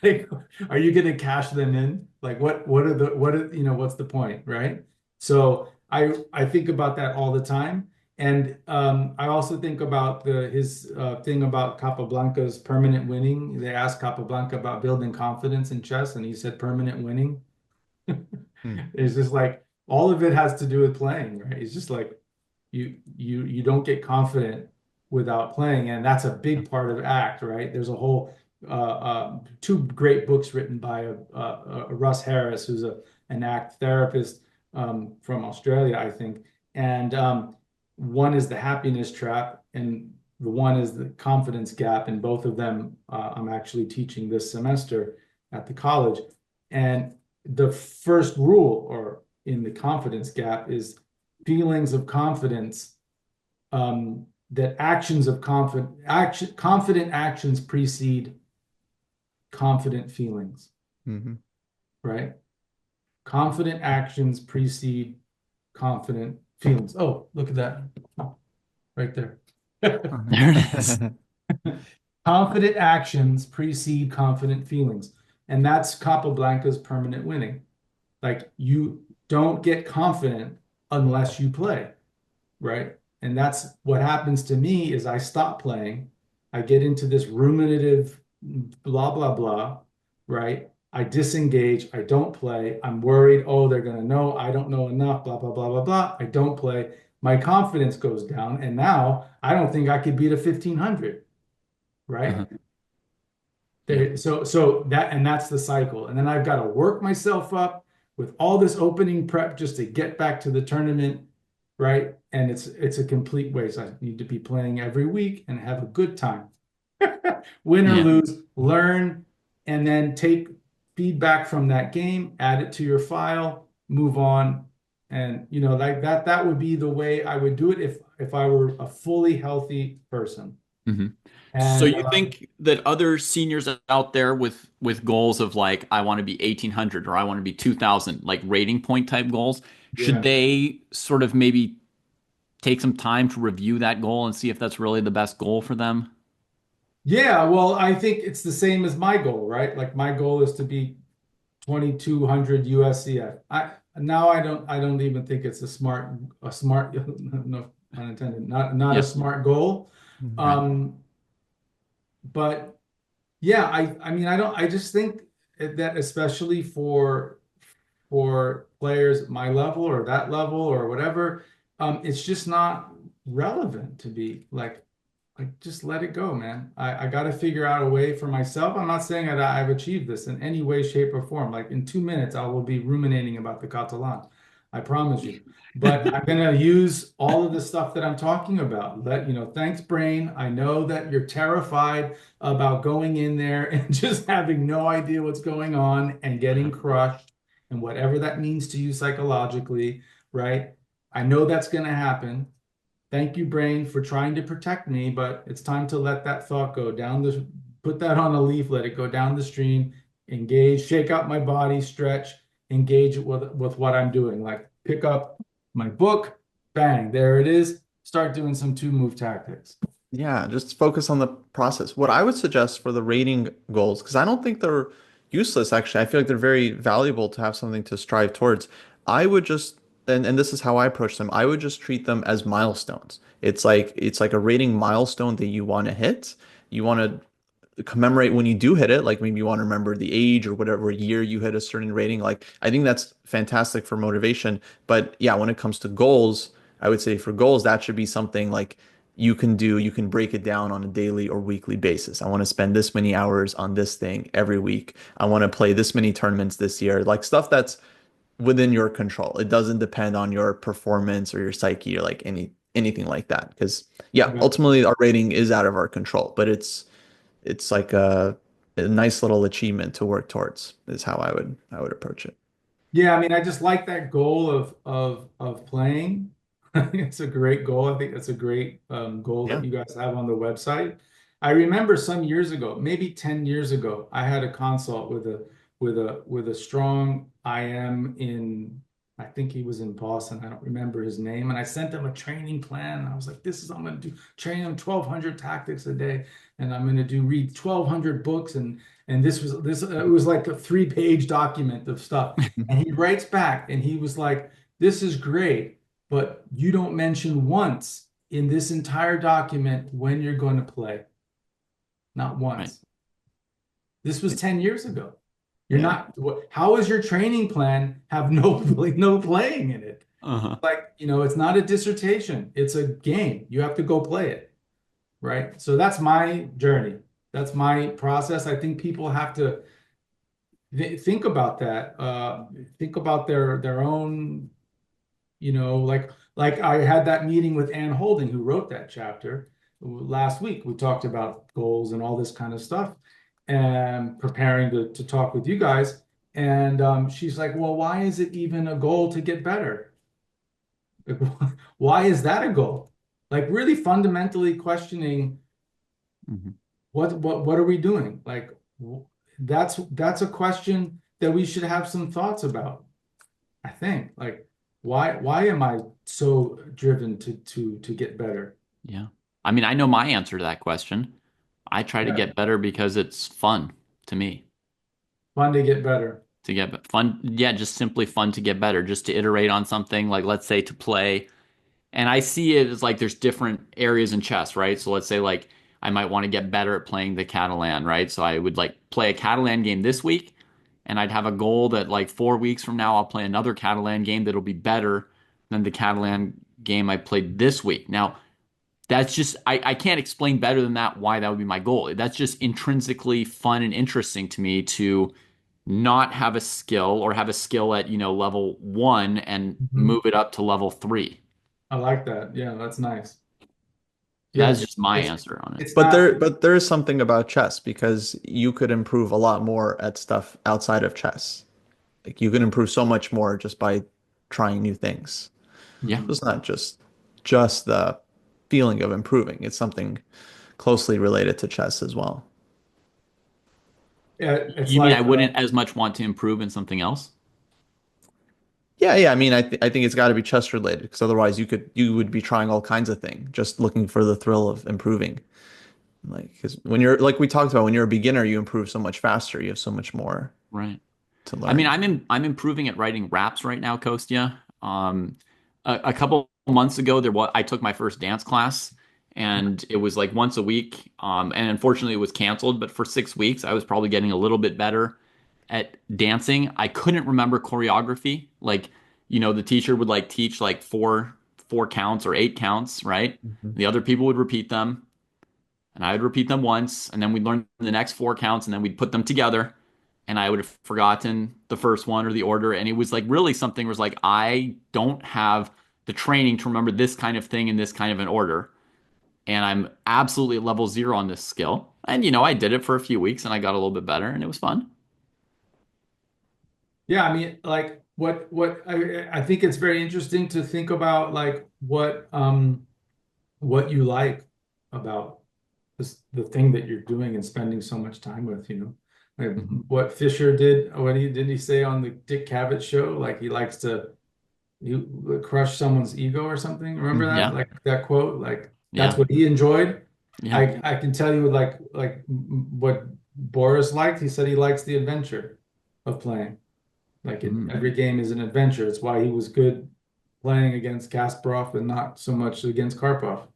Like, are you going to cash them in? Like, what's the point, right?" So I think about that all the time. And I also think about his thing about Capablanca's permanent winning. They asked Capablanca about building confidence in chess, and he said permanent winning. Mhm. It's just like all of it has to do with playing, right? It's just like you don't get confident without playing, and that's a big part of ACT, right? There's a whole two great books written by a Russ Harris, who's an ACT therapist from Australia, I think, and one is the happiness trap, and the one is the confidence gap, and both of them I'm actually teaching this semester at the college, and the first rule or in the confidence gap is feelings of confidence that confident actions precede confident feelings. Mhm. right? Confident actions precede confident feelings. Oh, look at that. Right there. There it is. Confident actions precede confident feelings. And that's Capablanca's permanent winning. Like you don't get confident unless you play, right? And that's what happens to me is I stop playing. I get into this ruminative blah, blah, blah, right? I disengage. I don't play. I'm worried. Oh, they're going to know. I don't know enough, blah, blah, blah, blah, blah. I don't play. My confidence goes down. And now I don't think I could beat a 1500, right? Uh-huh. Yeah. So that's the cycle. And then I've got to work myself up with all this opening prep just to get back to the tournament, right? And it's a complete waste. I need to be playing every week and have a good time. Win or Yeah. lose, learn, and then take feedback from that game, add it to your file, move on. And like that would be the way I would do it if I were a fully healthy person. hmm So And you think that other seniors out there with goals of like I want to be 1800 or I want to be 2000, like rating point type goals, should yeah. they sort of maybe take some time to review that goal and see if that's really the best goal for them? Yeah, well, I think it's the same as my goal, right? Like my goal is to be 2200 USCF. I don't even think it's a smart no pun intended, not a Yeah, smart goal. right. Um, but yeah, I mean I just think that especially for players at my level or that level or whatever, it's just not relevant to be like just let it go, man. I got to figure out a way for myself. I'm not saying that I've achieved this in any way, shape, or form. Like in 2 minutes, I will be ruminating about the Catalan. I promise you. But I'm gonna use all of the stuff that I'm talking about. Thanks, brain. I know that you're terrified about going in there and just having no idea what's going on and getting crushed and whatever that means to you psychologically, right? I know that's gonna happen. Thank you, brain, for trying to protect me, but it's time to let that thought go down put that on a leaf, let it go down the stream, engage, shake out my body, stretch, engage with what I'm doing. Like pick up my book, bang, there it is. Start doing some two move tactics. Yeah, just focus on the process. What I would suggest for the rating goals, because I don't think they're useless, actually. I feel like they're very valuable to have something to strive towards. I would just, and this is how I approach them, I would just treat them as milestones. It's like a rating milestone that you want to hit. You want to commemorate when you do hit it, like maybe you want to remember the age or whatever year you hit a certain rating. Like I think that's fantastic for motivation. But yeah, when it comes to goals, I would say for goals, that should be something like you can break it down on a daily or weekly basis. I want to spend this many hours on this thing every week. I want to play this many tournaments this year, like stuff that's within your control. It doesn't depend on your performance or your psyche or like anything like that. Because yeah, Okay. ultimately our rating is out of our control, but it's like a nice little achievement to work towards is how I would approach it. Yeah, I mean, I just like that goal of playing. I think it's a great goal. I think that's a great goal that Yeah. you guys have on the website. I remember some years ago, maybe 10 years ago, I had a consult with a strong IM in, I think he was in Boston. I don't remember his name. And I sent him a training plan. I was like, this is I'm gonna do train him 1200 tactics a day, and I'm gonna read 1200 books and this it was like a 3-page document of stuff. And he writes back and he was like, this is great, but you don't mention once in this entire document when you're going to play. Not Right. once. This was 10 years ago. You're Yeah. not, how is your training plan have no playing in it? Uh-huh. Like, it's not a dissertation, it's a game. You have to go play it, right? So that's my journey. That's my process. I think people have to think about that. Think about their own, like I had that meeting with Ann Holding, who wrote that chapter last week. We talked about goals and all this kind of stuff, and preparing to talk with you guys. And she's like, "Well, why is it even a goal to get better? Like, why is that a goal?" Like really fundamentally questioning Mhm. what are we doing? Like that's a question that we should have some thoughts about. I think, like, why am I so driven to get better? Yeah. I mean, I know my answer to that question. I try to Yeah, get better because it's fun to me fun to get better. to get fun. Yeah, just simply fun to get better, just to iterate on something. Like, let's say to play. And I see it as like there's different areas in chess, right? So let's say like I might want to get better at playing the Catalan, right? So I would like play a Catalan game this week, and I'd have a goal that like 4 weeks from now I'll play another Catalan game that'll be better than the Catalan game I played this week. Now, that's just I can't explain better than that why that would be my goal. That's just intrinsically fun and interesting to me to not have a skill or have a skill at, level 1 and Mhm. move it up to level 3. I like that. Yeah, that's nice. Yeah, That's just my it's answer on it. it's But not. there is something about chess because you could improve a lot more at stuff outside of chess. Like you can improve so much more just by trying new things. Yeah. Mhm. So it's not just the feeling of improving. It's something closely related to chess as well. Yeah, it's You mean like I wouldn't as much want to improve in something else? Yeah, yeah. I mean, I think it's got to be chess related because otherwise you would be trying all kinds of things just looking for the thrill of improving. Like, because when you're like we talked about, when you're a beginner, you improve so much faster. You have so much more Right. to I mean, learn. I'm improving at writing raps right now, Kostya. A couple months ago, I took my first dance class, and it was like once a week. And unfortunately, it was canceled. But for 6 weeks, I was probably getting a little bit better at dancing. I couldn't remember choreography. Like, the teacher would like teach like four counts or 8 counts, right? Mhm. The other people would repeat them, and I would repeat them once, and then we'd learn the next 4 counts, and then we'd put them together, and I would have forgotten the first one or the order, and it was like really something was like I don't have the training to remember this kind of thing in this kind of an order, and I'm absolutely at level 0 on this skill, and I did it for a few weeks, and I got a little bit better, and it was fun. Yeah, I mean, like what I think it's very interesting to think about like what you like about the thing that you're doing and spending so much time with, Like Mhm. what Fisher did, what he did he say on the Dick Cavett show? Like he likes to crush someone's ego or something. Remember Mhm. that? Yeah, Like that quote? Like that's yeah, what he enjoyed. yeah. I can tell you what Boris liked. He said he likes the adventure of playing. Mm. Every game is an adventure. It's why he was good playing against Kasparov and not so much against Karpov.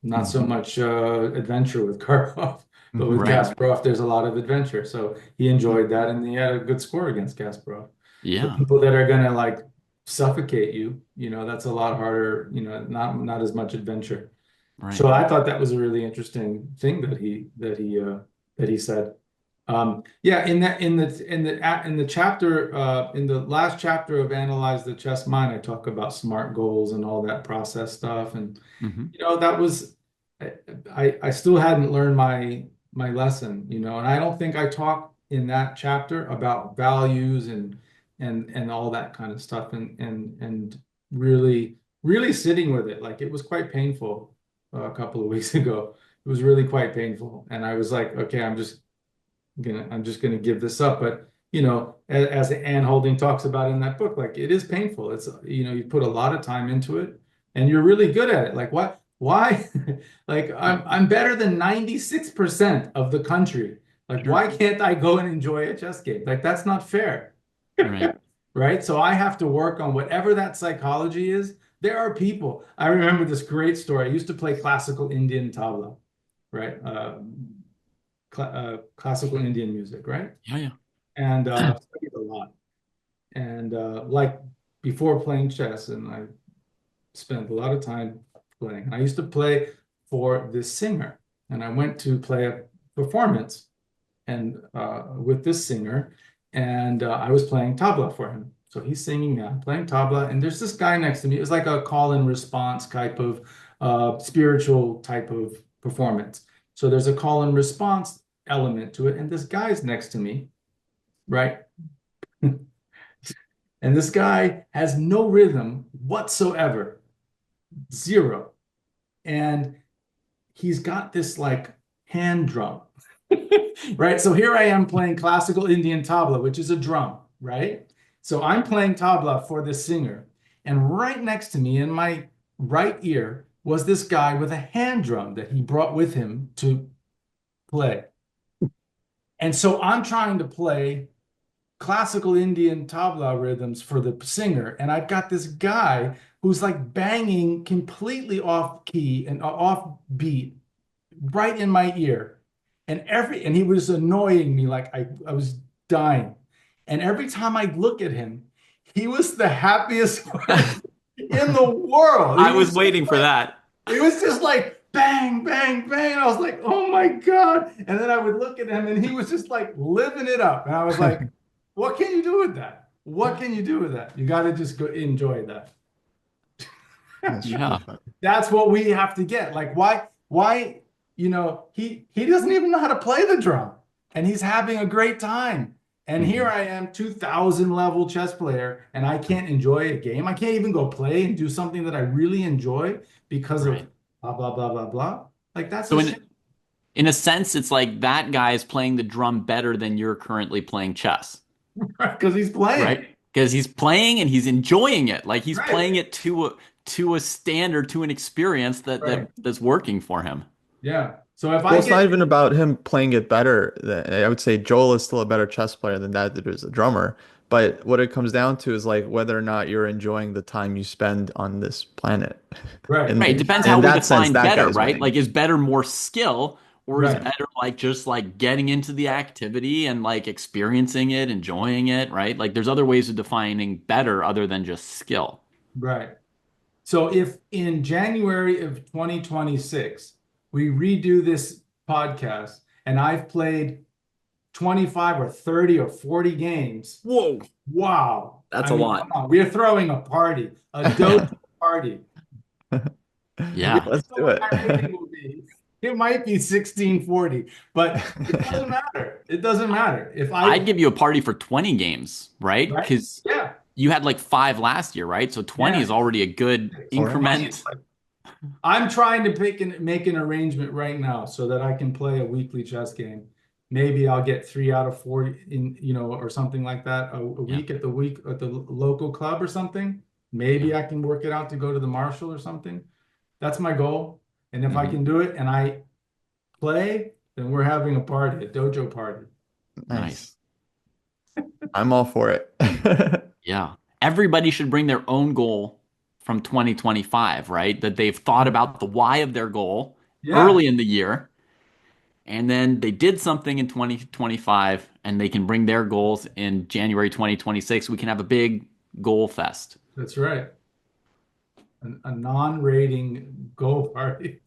Not so Mhm. much adventure with Karpov, but with Right. Kasparov, there's a lot of adventure. So he enjoyed that, and he had a good score against Kasparov. The Yeah. people that are gonna like suffocate you, that's a lot harder. Not as much adventure. Right. So I thought that was a really interesting thing that he said. Yeah, in the chapter in the last chapter of Analyze the Chess Mind, I talk about SMART goals and all that process stuff, and Hmm. that was I still hadn't learned my lesson, and I don't think I talk in that chapter about values and all that kind of stuff, and really really sitting with it. Like it was quite painful a couple of weeks ago. It was really quite painful, and I was like, okay, I'm just gonna give this up. But as Anne Holding talks about in that book, like it is painful. It's you put a lot of time into it, and you're really good at it. Like what? Why? Like I'm better than 96% of the country. Like Sure. why can't I go and enjoy a chess game? Like that's not fair, Right. right? So I have to work on whatever that psychology is. There are people. I remember this great story. I used to play classical Indian tabla, right? Classical Indian music, right? Yeah, yeah. And studied a lot. And like before playing chess, and I spent a lot of time playing. And I used to play for this singer, and I went to play a performance and with this singer, and I was playing tabla for him. So he's singing, I'm playing tabla, and there's this guy next to me. It was like a call and response type of spiritual type of performance. So there's a call and response element to it, and this guy's next to me, right? And this guy has no rhythm whatsoever, zero. And he's got this like hand drum. Right? So here I am playing classical Indian tabla, which is a drum, right? So I'm playing tabla for this singer. And right next to me in my right ear was this guy with a hand drum that he brought with him to play. And so I'm trying to play classical Indian tabla rhythms for the singer. And I've got this guy who's like banging completely off key and off beat right in my ear. And he was annoying me like I was dying. And every time I look at him, he was the happiest person in the world. I was waiting for that. It was just like bang, bang, bang. I was like, oh my God. And then I would look at him and he was just like living it up. And I was like, what can you do with that? What can you do with that? You got to just go enjoy that. Yeah. That's what we have to get. Like, why, he doesn't even know how to play the drum and he's having a great time. And here I am, 2000 level chess player, and I can't enjoy a game. I can't even go play and do something that I really enjoy because of blah, blah, blah, blah, blah. Like, that's So a shame. in a sense, it's like that guy is playing the drum better than you're currently playing chess, Because he's playing. right? Because he's playing and he's enjoying it. Like he's Right. playing it to a standard, to an experience Right. that's working for him. Yeah. So if Well, I it's not get, even about him playing it better. I would say Joel is still a better chess player than that dude is a drummer. But what it comes down to is like whether or not you're enjoying the time you spend on this planet. right, And Right. It depends in how we that sense, define that better, guy's right? winning. Like is better more skill or is Right. better like just like getting into the activity and like experiencing it, enjoying it, right? Like there's other ways of defining better other than just skill. Right. So if in January of 2026, we redo this podcast and I've played 25 or 30 or 40 games, Whoa. wow. That's I a mean, lot. come on, we're throwing a party, a dojo party. Yeah. Let's do it. My rating will be- It might be 1640, but it doesn't matter. It doesn't matter. If I'd give you a party for 20 games, right? right? Because Yeah. you had like 5 last year, right? So 20 Yeah. is already a good increment. I'm trying to make an arrangement right now so that I can play a weekly chess game. Maybe I'll get 3 out of 4 in, or something like that a week at the local club or something. Maybe I can work it out to go to the Marshall or something. That's my goal. And if I can do it and I play, then we're having a party, a dojo party. Nice. I'm all for it. Yeah. Everybody should bring their own goal from 2025, right? That they've thought about the why of their goal Yeah, early in the year. And then they did something in 2025 and they can bring their goals in January 2026. We can have a big goal fest. that's right. A non-rating goal party.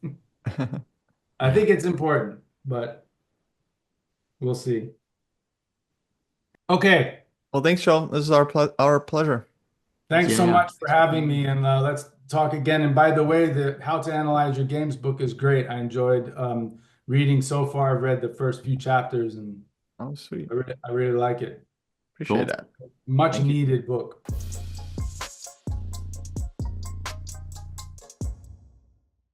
I think it's important, but we'll see. Okay. Well, thanks, Joel. This is our pleasure. Thanks so Yeah. much for having me, and let's talk again. And by the way, the How to Analyze Your Games book is great. I enjoyed reading so far. I've read the first few chapters, and Oh, sweet. I really like it. Appreciate Cool. that. Much Thank you. needed book.